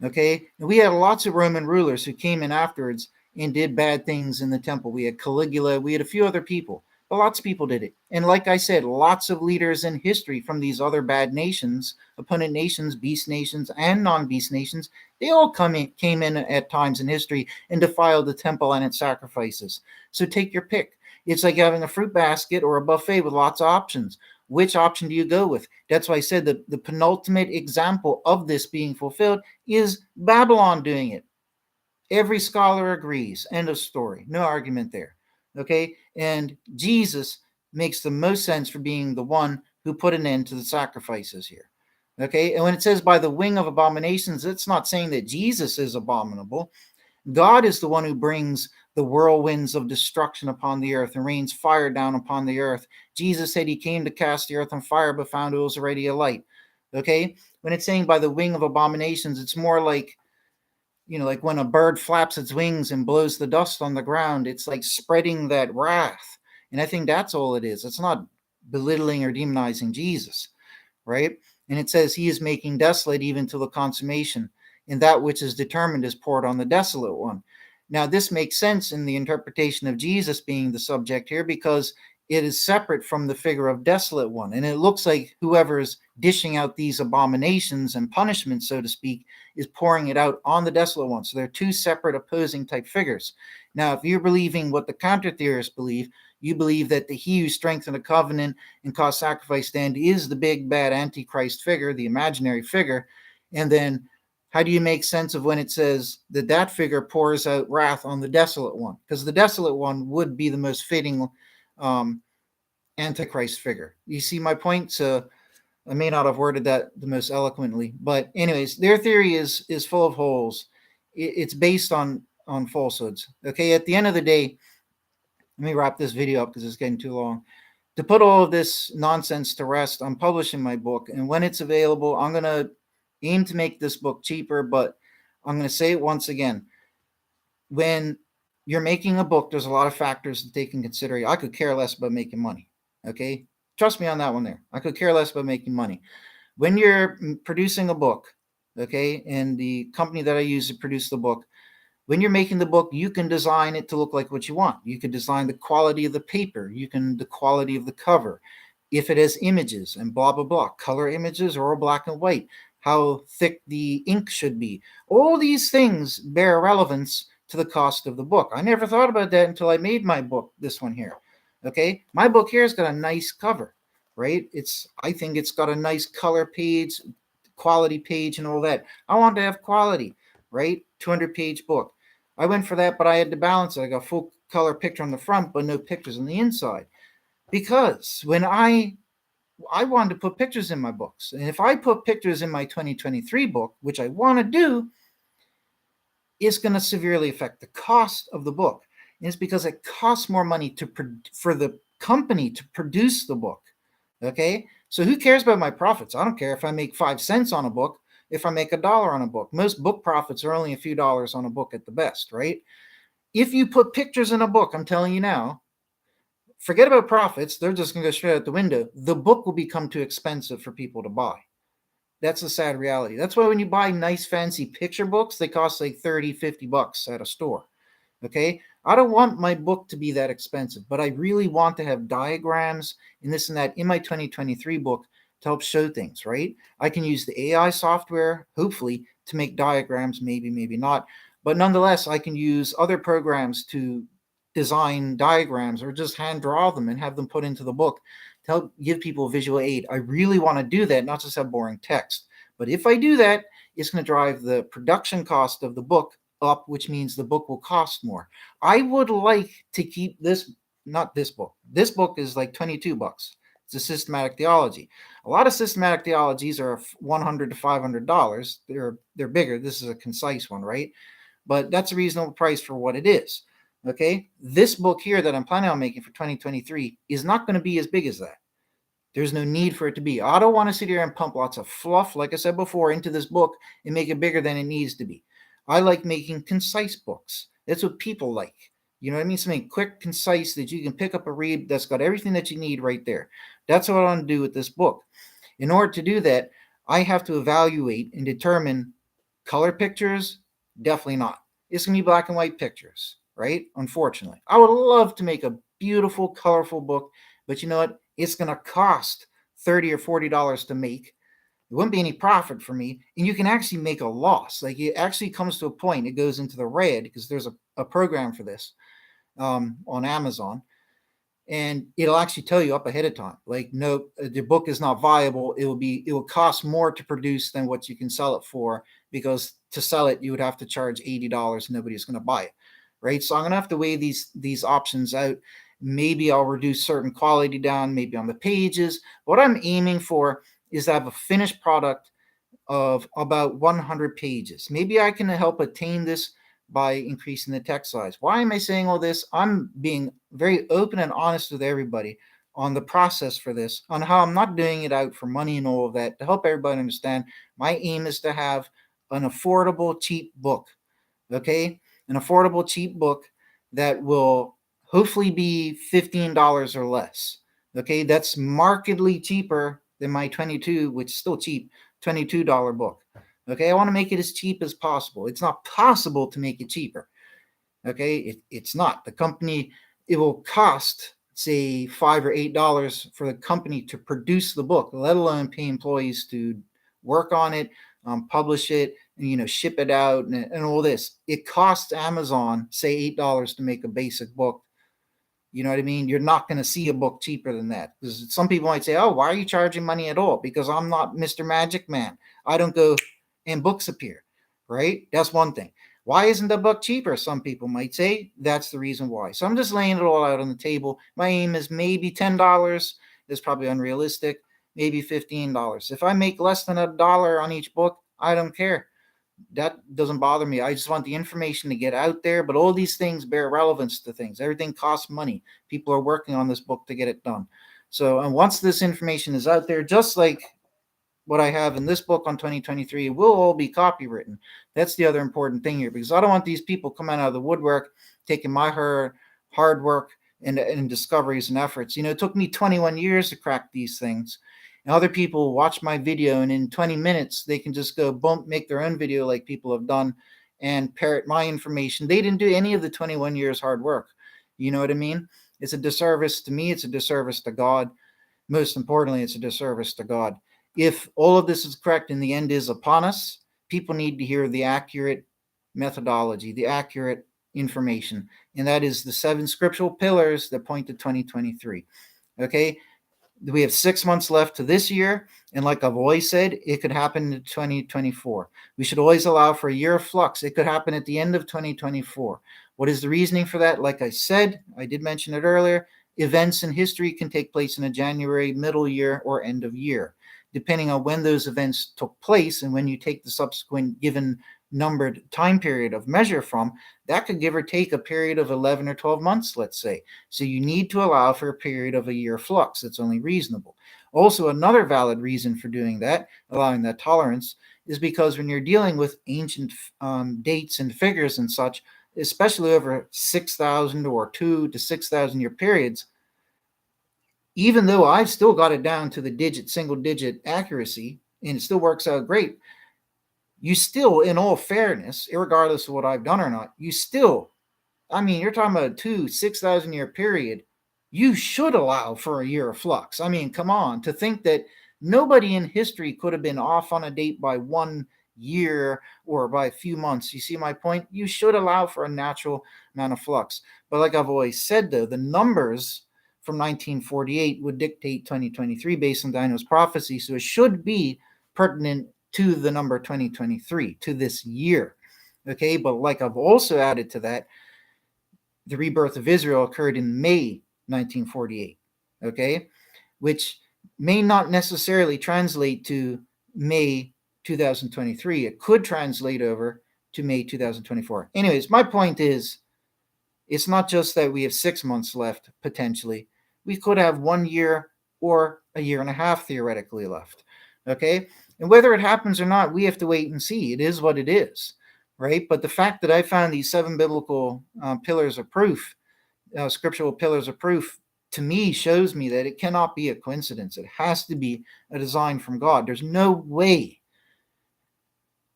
Okay? And we had lots of Roman rulers who came in afterwards and did bad things in the temple. We had Caligula, we had a few other people, but lots of people did it. And like I said, lots of leaders in history from these other bad nations, opponent nations, beast nations, and non-beast nations, they all came in at times in history and defiled the temple and its sacrifices. So take your pick. It's like having a fruit basket or a buffet with lots of options. Which option do you go with? That's why I said that the penultimate example of this being fulfilled is Babylon doing it. Every scholar agrees. End of story. No argument there. Okay? And Jesus makes the most sense for being the one who put an end to the sacrifices here. Okay? And when it says by the wing of abominations, it's not saying that Jesus is abominable. God is the one who brings the whirlwinds of destruction upon the earth and rains fire down upon the earth. Jesus said he came to cast the earth on fire, but found it was already alight. Okay? When it's saying by the wing of abominations, it's more like, like when a bird flaps its wings and blows the dust on the ground, it's like spreading that wrath. And I think that's all it is. It's not belittling or demonizing Jesus, right? And it says he is making desolate even to the consummation, and that which is determined is poured on the desolate one. Now, this makes sense in the interpretation of Jesus being the subject here because it is separate from the figure of desolate one. And it looks like whoever is dishing out these abominations and punishments, so to speak, is pouring it out on the desolate one. So they're two separate opposing type figures. Now, if you're believing what the counter-theorists believe, you believe that the he who strengthened a covenant and caused sacrifice stand is the big bad antichrist figure, the imaginary figure. And then how do you make sense of when it says that that figure pours out wrath on the desolate one? Because the desolate one would be the most fitting antichrist figure. You see my point? So I may not have worded that the most eloquently, but anyways, their theory is full of holes. It's based on falsehoods. Okay, at the end of the day, let me wrap this video up because it's getting too long. To put all of this nonsense to rest, I'm publishing my book, and when it's available, I'm going to aim to make this book cheaper, but I'm going to say it once again. When you're making a book, there's a lot of factors to take in consideration. I could care less about making money, okay? Trust me on that one there. I could care less about making money. When you're producing a book, okay, and the company that I use to produce the book, when you're making the book, you can design it to look like what you want. You can design the quality of the paper, the quality of the cover, if it has images and blah, blah, blah, color images or black and white, how thick the ink should be. All these things bear relevance to the cost of the book. I never thought about that until I made my book, this one here. Okay, my book here has got a nice cover, right? I think it's got a nice color page, quality page, and all that. I want to have quality, right? 200-page book. I went for that, but I had to balance it. I got full color picture on the front, but no pictures on the inside. Because when I wanted to put pictures in my books, and if I put pictures in my 2023 book, which I want to do, it's going to severely affect the cost of the book. And it's because it costs more money for the company to produce the book. Okay? So who cares about my profits? I don't care if I make 5 cents on a book, if I make $1 on a book. Most book profits are only a few dollars on a book at the best, right? If you put pictures in a book, I'm telling you now, forget about profits. They're just going to go straight out the window. The book will become too expensive for people to buy. That's a sad reality. That's why when you buy nice fancy picture books, they cost like $30, $50 at a store. Okay, I don't want my book to be that expensive, but I really want to have diagrams and this and that in my 2023 book to help show things, right? I can use the AI software, hopefully, to make diagrams, maybe, maybe not. But nonetheless, I can use other programs to design diagrams or just hand draw them and have them put into the book to help give people visual aid. I really want to do that, not just have boring text. But if I do that, it's going to drive the production cost of the book up, which means the book will cost more. I would like to keep this, not this book. This book is like 22 bucks. It's a systematic theology. A lot of systematic theologies are $100 to $500. They're bigger. This is a concise one, right? But that's a reasonable price for what it is. Okay, this book here that I'm planning on making for 2023 is not going to be as big as that. There's no need for it to be. I don't want to sit here and pump lots of fluff, like I said before, into this book and make it bigger than it needs to be. I like making concise books. That's what people like. You know what I mean? Something quick, concise that you can pick up and read that's got everything that you need right there. That's what I want to do with this book. In order to do that, I have to evaluate and determine color pictures. Definitely not. It's going to be black and white pictures, right? Unfortunately. I would love to make a beautiful, colorful book, but you know what? It's going to cost $30 or $40 to make. There wouldn't be any profit for me. And you can actually make a loss. Like it actually comes to a point, it goes into the red because there's a program for this on Amazon. And it'll actually tell you up ahead of time, like, no, the book is not viable. It will cost more to produce than what you can sell it for, because to sell it, you would have to charge $80. Nobody's going to buy it, right? So I'm going to have to weigh these options out. Maybe I'll reduce certain quality down, maybe on the pages. What I'm aiming for is to have a finished product of about 100 pages. Maybe I can help attain this by increasing the text size. Why am I saying all this? I'm being very open and honest with everybody on the process for this, on how I'm not doing it out for money and all of that, to help everybody understand. My aim is to have an affordable, cheap book. Okay? An affordable, cheap book that will hopefully be $15 or less. Okay? That's markedly cheaper than my 22, which is still cheap, $22 book. Okay? I want to make it as cheap as possible. It's not possible to make it cheaper. Okay? It's not. The company, it will cost, say, $5 or $8 for the company to produce the book, let alone pay employees to work on it, publish it, and, ship it out, and all this. It costs Amazon, say, $8 to make a basic book. You know what I mean? You're not going to see a book cheaper than that. Because some people might say, oh, why are you charging money at all? Because I'm not Mr. Magic Man. I don't go and books appear, right? That's one thing. Why isn't the book cheaper? Some people might say that's the reason why. So I'm just laying it all out on the table. My aim is maybe $10. That's probably unrealistic. Maybe $15. If I make less than $1 on each book, I don't care. That doesn't bother me. I just want the information to get out there. But all these things bear relevance to things. Everything costs money. People are working on this book to get it done. So, and once this information is out there, just like what I have in this book on 2023, it will all be copywritten. That's the other important thing here, because I don't want these people coming out of the woodwork taking my hard work and discoveries and efforts. It took me 21 years to crack these things. And other people watch my video, and in 20 minutes, they can just go, boom, make their own video like people have done and parrot my information. They didn't do any of the 21 years hard work. You know what I mean? It's a disservice to me. It's a disservice to God. Most importantly, it's a disservice to God. If all of this is correct and the end is upon us, people need to hear the accurate methodology, the accurate information. And that is the 7 scriptural pillars that point to 2023. Okay? We have 6 months left to this year. And like I've always said, it could happen in 2024. We should always allow for a year of flux. It could happen at the end of 2024. What is the reasoning for that? Like I said, I did mention it earlier. Events in history can take place in a January, middle year, or end of year. Depending on when those events took place and when you take the subsequent given numbered time period of measure from, that could give or take a period of 11 or 12 months, let's say. So you need to allow for a period of a year flux. That's only reasonable. Also, another valid reason for doing that, allowing that tolerance, is because when you're dealing with ancient dates and figures and such, especially over 6,000 or 2 to 6,000 year periods, even though I've still got it down to the single digit accuracy, and it still works out great, you still, in all fairness, regardless of what I've done or not, you still I mean, you're talking about a 6,000 year period. You should allow for a year of flux. I mean, come on, to think that nobody in history could have been off on a date by 1 year or by a few months. You see my point? You should allow for a natural amount of flux. But like I've always said, though, the numbers from 1948 would dictate 2023 based on Daniel's prophecy. So it should be pertinent to the number 2023, to this year. Okay, but like I've also added to that, the rebirth of Israel occurred in May 1948. Okay, which may not necessarily translate to May 2023. It could translate over to May 2024. Anyways, my point is, it's not just that we have 6 months left, potentially. We could have 1 year or a year and a half theoretically left. Okay? And whether it happens or not, we have to wait and see. It is what it is, right? But the fact that I found these 7 biblical pillars of proof, scriptural pillars of proof, to me shows me that it cannot be a coincidence. It has to be a design from God. There's no way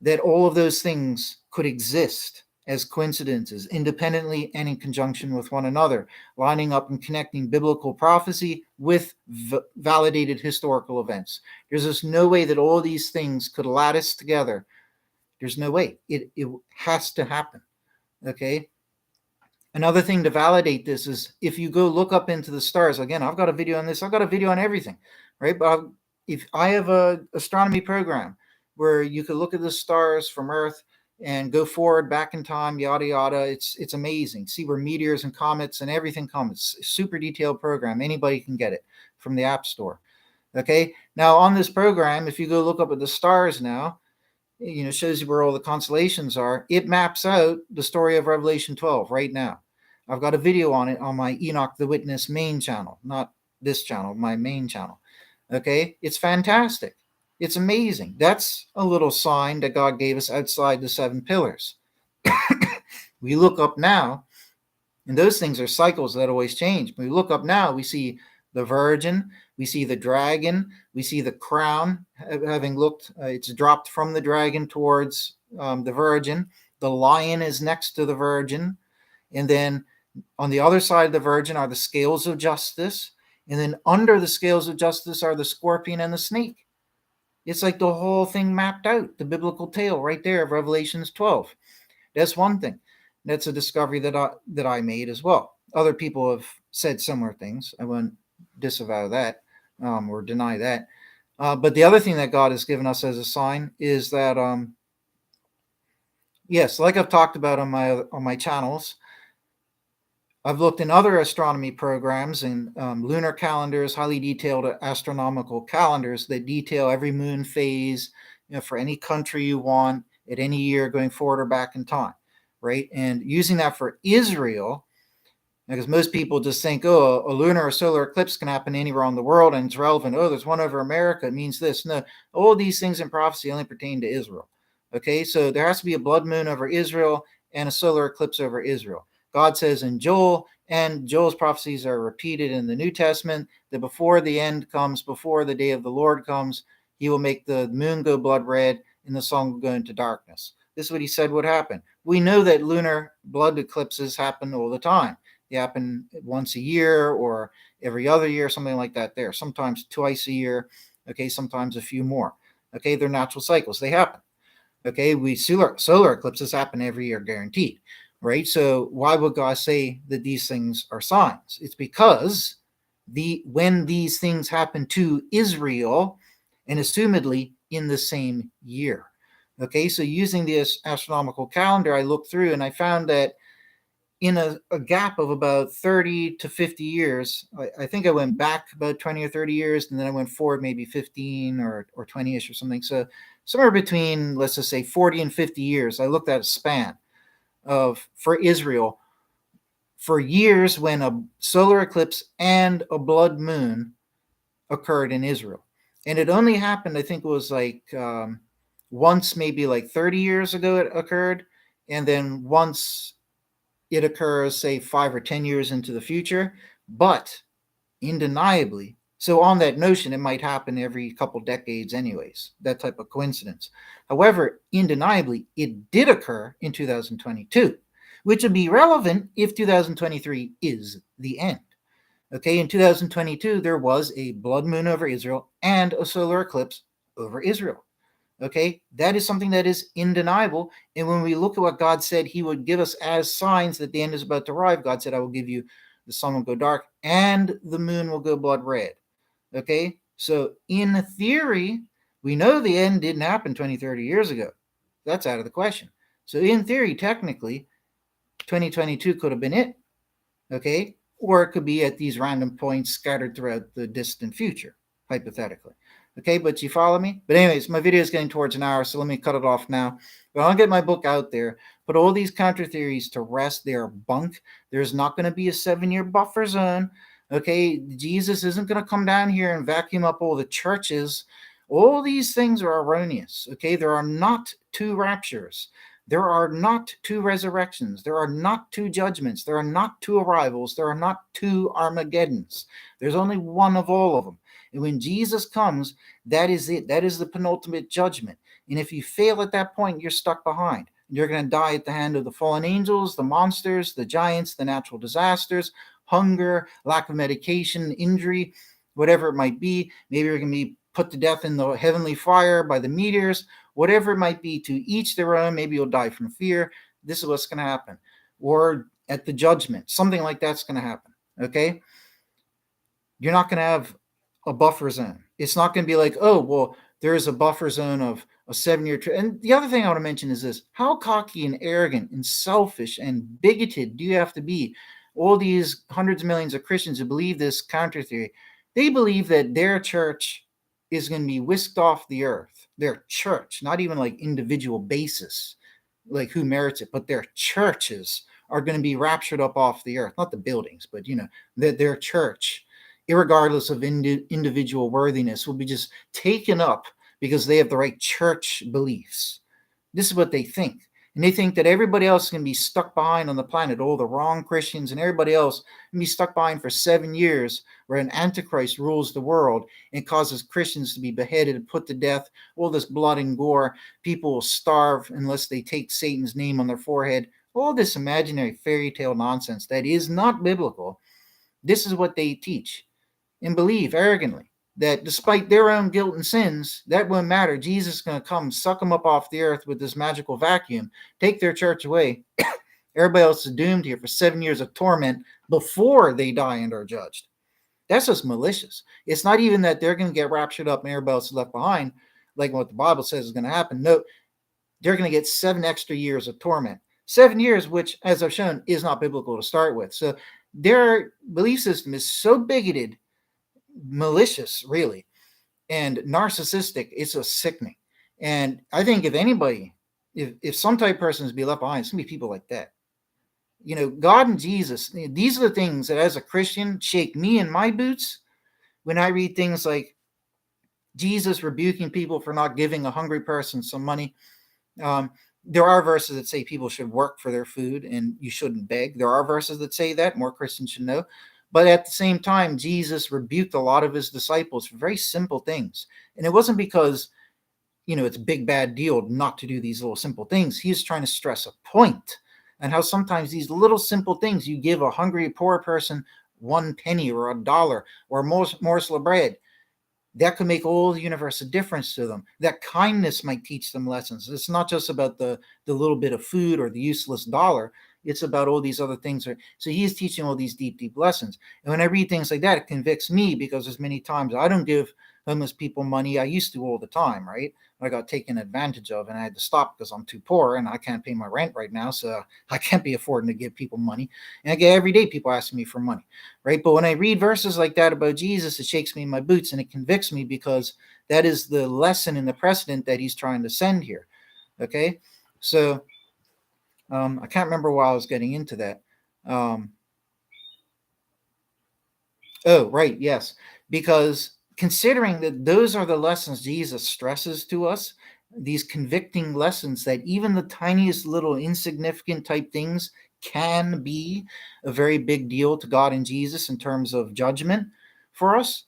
that all of those things could exist as coincidences, independently and in conjunction with one another, lining up and connecting biblical prophecy with validated historical events. There's just no way that all these things could lattice together. There's no way. It has to happen. Okay? Another thing to validate this is if you go look up into the stars, again, I've got a video on this, I've got a video on everything, right? But if I have an astronomy program where you could look at the stars from Earth and go forward, back in time, yada, yada, it's amazing. See where meteors and comets and everything comes. It's a super detailed program. Anybody can get it from the App Store. Okay? Now, on this program, if you go look up at the stars now, shows you where all the constellations are. It maps out the story of Revelation 12 right now. I've got a video on it on my Enoch the Witness main channel, not this channel, my main channel. Okay? It's fantastic. It's amazing. That's a little sign that God gave us outside the 7 pillars. We look up now, and those things are cycles that always change. We look up now, we see the virgin, we see the dragon, we see the crown having looked, it's dropped from the dragon towards the virgin. The lion is next to the virgin. And then on the other side of the virgin are the scales of justice. And then under the scales of justice are the scorpion and the snake. It's like the whole thing mapped out, the biblical tale right there of Revelations 12. That's one thing. That's a discovery that I made as well. Other people have said similar things. I won't disavow that or deny that. But the other thing that God has given us as a sign is that, yes, like I've talked about on my channels, I've looked in other astronomy programs and lunar calendars, highly detailed astronomical calendars that detail every moon phase, for any country you want at any year going forward or back in time, right? And using that for Israel, because most people just think, oh, a lunar or solar eclipse can happen anywhere on the world and it's relevant. Oh, there's one over America. It means this. No, all these things in prophecy only pertain to Israel. Okay, so there has to be a blood moon over Israel and a solar eclipse over Israel. God says in Joel, and Joel's prophecies are repeated in the New Testament, that before the end comes, before the day of the Lord comes, he will make the moon go blood red and the sun will go into darkness. This is what he said would happen. We know that lunar blood eclipses happen all the time. They happen once a year or every other year, something like that there. Sometimes twice a year, okay, sometimes a few more. Okay, they're natural cycles. They happen. Okay, solar eclipses happen every year, guaranteed, right? So why would God say that these things are signs? It's because when these things happen to Israel, and assumedly in the same year. Okay, so using this astronomical calendar, I looked through and I found that in a gap of about 30 to 50 years, I think I went back about 20 or 30 years, and then I went forward maybe 15 or 20-ish or something. So somewhere between, let's just say 40 and 50 years, I looked at a span for Israel for years when a solar eclipse and a blood moon occurred in Israel. And it only happened, I think it was like once, maybe like 30 years ago it occurred. And then once it occurs, say 5 or 10 years into the future. But undeniably, so on that notion, it might happen every couple decades anyways, that type of coincidence. However, undeniably, it did occur in 2022. which would be relevant if 2023 is the end. Okay, in 2022, there was a blood moon over Israel and a solar eclipse over Israel. Okay, that is something that is undeniable. And when we look at what God said he would give us as signs that the end is about to arrive, God said, I will give you the sun will go dark and the moon will go blood red. Okay, so in theory, we know the end didn't happen 20, 30 years ago. That's out of the question. So in theory, technically, 2022 could have been it. Okay, or it could be at these random points scattered throughout the distant future, hypothetically. Okay, but you follow me? But anyways, my video is getting towards an hour, so let me cut it off now. But I'll get my book out there. Put all these counter theories to rest. They are bunk. There's not going to be a 7-year buffer zone. Okay, Jesus isn't going to come down here and vacuum up all the churches. All these things are erroneous. Okay, there are not 2 raptures. There are not 2 resurrections. There are not 2 judgments. There are not 2 arrivals. There are not 2 Armageddons. There's only one of all of them. And when Jesus comes, that is it. That is the penultimate judgment. And if you fail at that point, you're stuck behind. You're going to die at the hand of the fallen angels, the monsters, the giants, the natural disasters, hunger, lack of medication, injury, whatever it might be. Maybe you're going to be put to death in the heavenly fire by the meteors. Whatever it might be, to each their own. Maybe you'll die from fear. This is what's going to happen. Or at the judgment, something like that's going to happen. Okay? You're not going to have a buffer zone. It's not going to be like, oh, well, there is a buffer zone of a 7-year trip. And the other thing I want to mention is this: how cocky and arrogant and selfish and bigoted do you have to be? All these hundreds of millions of Christians who believe this counter theory, they believe that their church is going to be whisked off the earth. Their church, not even like individual basis, like who merits it, but their churches are going to be raptured up off the earth. Not the buildings, but their church, irregardless of individual worthiness, will be just taken up because they have the right church beliefs. This is what they think. And they think that everybody else can be stuck behind on the planet, all the wrong Christians and everybody else can be stuck behind for 7 years, where an antichrist rules the world and causes Christians to be beheaded and put to death, all this blood and gore. People will starve unless they take Satan's name on their forehead. All this imaginary fairy tale nonsense that is not biblical. This is what they teach and believe arrogantly, that despite their own guilt and sins, that won't matter. Jesus is going to come, suck them up off the earth with this magical vacuum, take their church away. Everybody else is doomed here for 7 years of torment before they die and are judged. That's just malicious. It's not even that they're going to get raptured up and everybody else is left behind, like what the Bible says is going to happen. No, they're going to get 7 extra years of torment. 7 years, which, as I've shown, is not biblical to start with. So their belief system is so bigoted, malicious, really, and narcissistic. It's so sickening. And I think if anybody, if some type of person is to be left behind, it's going to be people like that. God and Jesus, these are the things that as a Christian shake me in my boots when I read things like Jesus rebuking people for not giving a hungry person some money. There are verses that say people should work for their food and you shouldn't beg. There are verses that say that. More Christians should know. But at the same time, Jesus rebuked a lot of his disciples for very simple things. And it wasn't because, it's a big bad deal not to do these little simple things. He was trying to stress a point, and how sometimes these little simple things, you give a hungry poor person 1 penny or $1 or a morsel of bread, that could make all the universe a difference to them. That kindness might teach them lessons. It's not just about the little bit of food or the useless dollar. It's about all these other things. So he is teaching all these deep, deep lessons. And when I read things like that, it convicts me, because there's many times I don't give homeless people money. I used to all the time, right? I got taken advantage of and I had to stop because I'm too poor and I can't pay my rent right now. So I can't be affording to give people money. And I get every day people asking me for money, right? But when I read verses like that about Jesus, it shakes me in my boots and it convicts me, because that is the lesson and the precedent that he's trying to send here. Okay. So I can't remember why I was getting into that. Oh, right. Yes. Because considering that those are the lessons Jesus stresses to us, these convicting lessons that even the tiniest little insignificant type things can be a very big deal to God and Jesus in terms of judgment for us.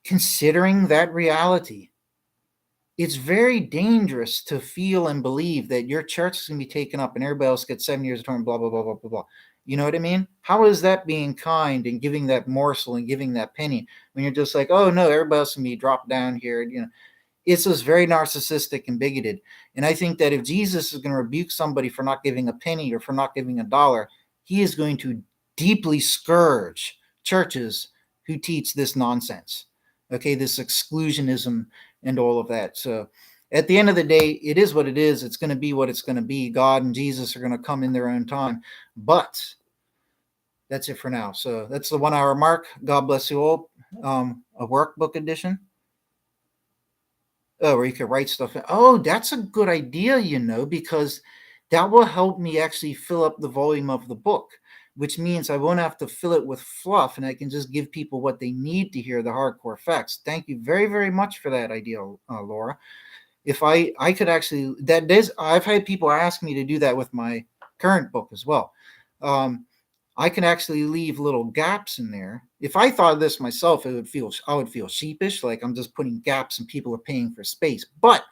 Considering that reality, it's very dangerous to feel and believe that your church is going to be taken up and everybody else gets 7 years of term, blah, blah, blah, blah, blah, blah. You know what I mean? How is that being kind and giving that morsel and giving that penny when you're just like, oh no, everybody else can be dropped down here? It's just very narcissistic and bigoted. And I think that if Jesus is going to rebuke somebody for not giving a penny or for not giving $1, he is going to deeply scourge churches who teach this nonsense. Okay, this exclusionism and all of that. So at the end of the day, it is what it is. It's going to be what it's going to be. God and Jesus are going to come in their own time. But that's it for now. So that's the 1 hour mark. God bless you all. A workbook edition. Oh, where you could write stuff in. Oh, that's a good idea, because that will help me actually fill up the volume of the book, which means I won't have to fill it with fluff and I can just give people what they need to hear, the hardcore facts. Thank you very, very much for that idea, Laura. If I could actually, I've had people ask me to do that with my current book as well. I can actually leave little gaps in there. If I thought of this myself, I would feel sheepish, like I'm just putting gaps and people are paying for space. But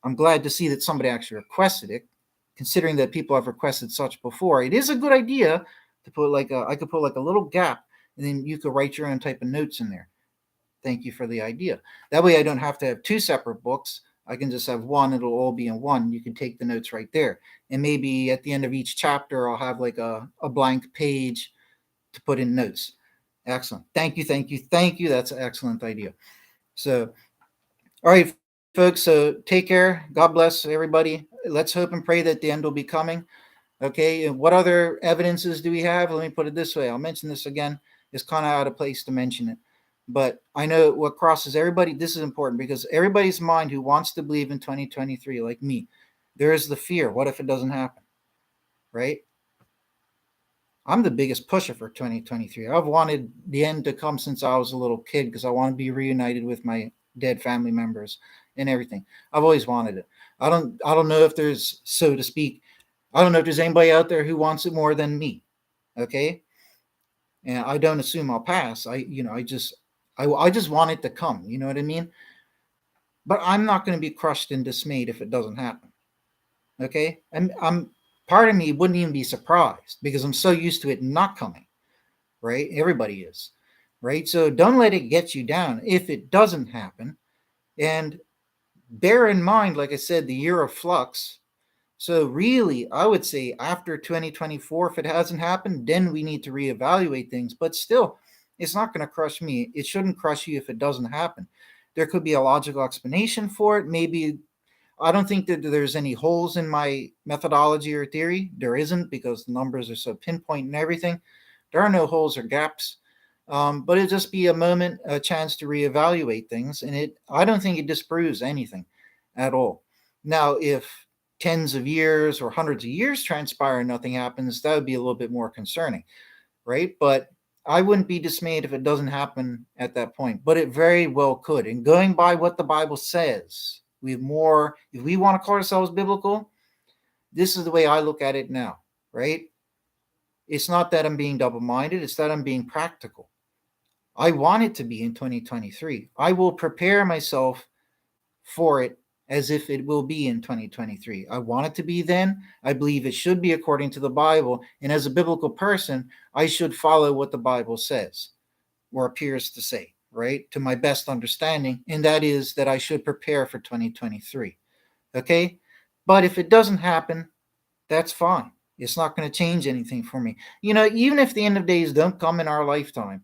I'm glad to see that somebody actually requested it, considering that people have requested such before. It is a good idea to put I could put like a little gap, and then you could write your own type of notes in there. Thank you for the idea. That way I don't have to have two separate books. I can just have one. It'll all be in one. You can take the notes right there. And maybe at the end of each chapter, I'll have like a blank page to put in notes. Excellent. Thank you. Thank you. Thank you. That's an excellent idea. So, all right, folks. So take care. God bless everybody. Let's hope and pray that the end will be coming. Okay. And what other evidences do we have? Let me put it this way. I'll mention this again. It's kind of out of place to mention it. But I know what crosses everybody. This is important because everybody's mind who wants to believe in 2023, like me, there is the fear. What if it doesn't happen? Right? I'm the biggest pusher for 2023. I've wanted the end to come since I was a little kid because I want to be reunited with my dead family members and everything. I've always wanted it. I don't know if there's, so to speak, I don't know if there's anybody out there who wants it more than me. Okay? And I don't assume I'll pass. I just want it to come. You know what I mean? But I'm not going to be crushed and dismayed if it doesn't happen. Okay? I'm part of me wouldn't even be surprised because I'm so used to it not coming. Right? Everybody is. Right? So don't let it get you down if it doesn't happen. And bear in mind, like I said, the year of flux. So really, I would say after 2024, if it hasn't happened, then we need to reevaluate things. But still, it's not going to crush me. It shouldn't crush you if it doesn't happen. There could be a logical explanation for it. Maybe I don't think that there's any holes in my methodology or theory. There isn't because the numbers are so pinpoint and everything. There are no holes or gaps. But it'll just be a moment, a chance to reevaluate things. And I don't think it disproves anything at all. Now, if tens of years or hundreds of years transpire and nothing happens, that would be a little bit more concerning, right? But I wouldn't be dismayed if it doesn't happen at that point, but it very well could. And going by what the Bible says, if we want to call ourselves biblical, this is the way I look at it now, right? It's not that I'm being double-minded, it's that I'm being practical. I want it to be in 2023. I will prepare myself for it as if it will be in 2023. I want it to be then. I believe it should be according to the Bible. And as a biblical person, I should follow what the Bible says or appears to say, right? To my best understanding. And that is that I should prepare for 2023. Okay? But if it doesn't happen, that's fine. It's not going to change anything for me. Even if the end of days don't come in our lifetime,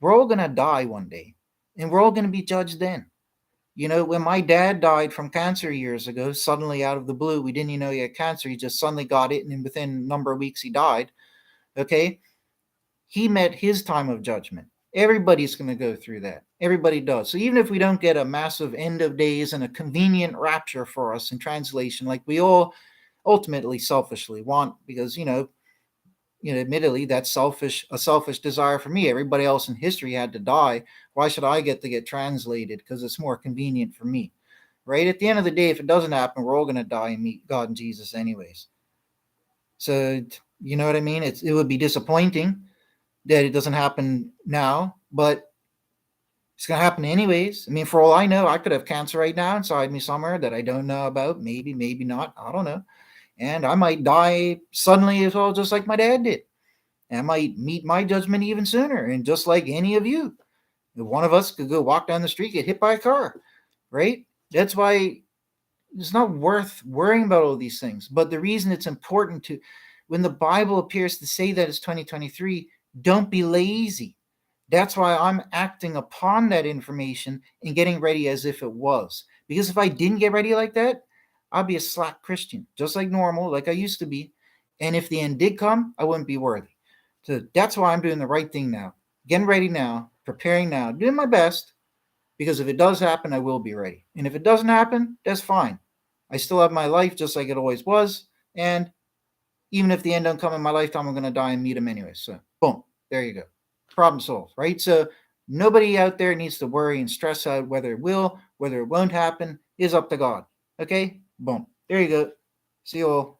we're all going to die one day. And we're all going to be judged then. When my dad died from cancer years ago, suddenly out of the blue, we didn't even know he had cancer. He just suddenly got it, and within a number of weeks, he died. Okay? He met his time of judgment. Everybody's going to go through that. Everybody does. So even if we don't get a massive end of days and a convenient rapture for us in translation, like we all ultimately selfishly want, because, admittedly, that's a selfish desire for me. Everybody else in history had to die. Why should I get to get translated? Because it's more convenient for me, right? At the end of the day, if it doesn't happen, we're all going to die and meet God and Jesus anyways. So, you know what I mean? It would be disappointing that it doesn't happen now, but It's going to happen anyways. I mean, for all I know, I could have cancer right now inside me somewhere that I don't know about. Maybe, maybe not. I don't know. And I might die suddenly as well, just like my dad did. And I might meet my judgment even sooner. And just like any of you, one of us could go walk down the street, get hit by a car, right? That's why it's not worth worrying about all these things. But the reason it's important to, when the Bible appears to say that it's 2023, don't be lazy. That's why I'm acting upon that information and getting ready as if it was. Because if I didn't get ready like that, I'd be a slack Christian, just like normal, like I used to be. And if the end did come, I wouldn't be worthy. So that's why I'm doing the right thing now. Getting ready now, preparing now, doing my best. Because if it does happen, I will be ready. And if it doesn't happen, that's fine. I still have my life just like it always was. And even if the end don't come in my lifetime, I'm going to die and meet him anyway. So, boom, there you go. Problem solved, right? So, nobody out there needs to worry and stress out whether it will, whether it won't happen. Is up to God. Okay? Boom. There you go. See you all.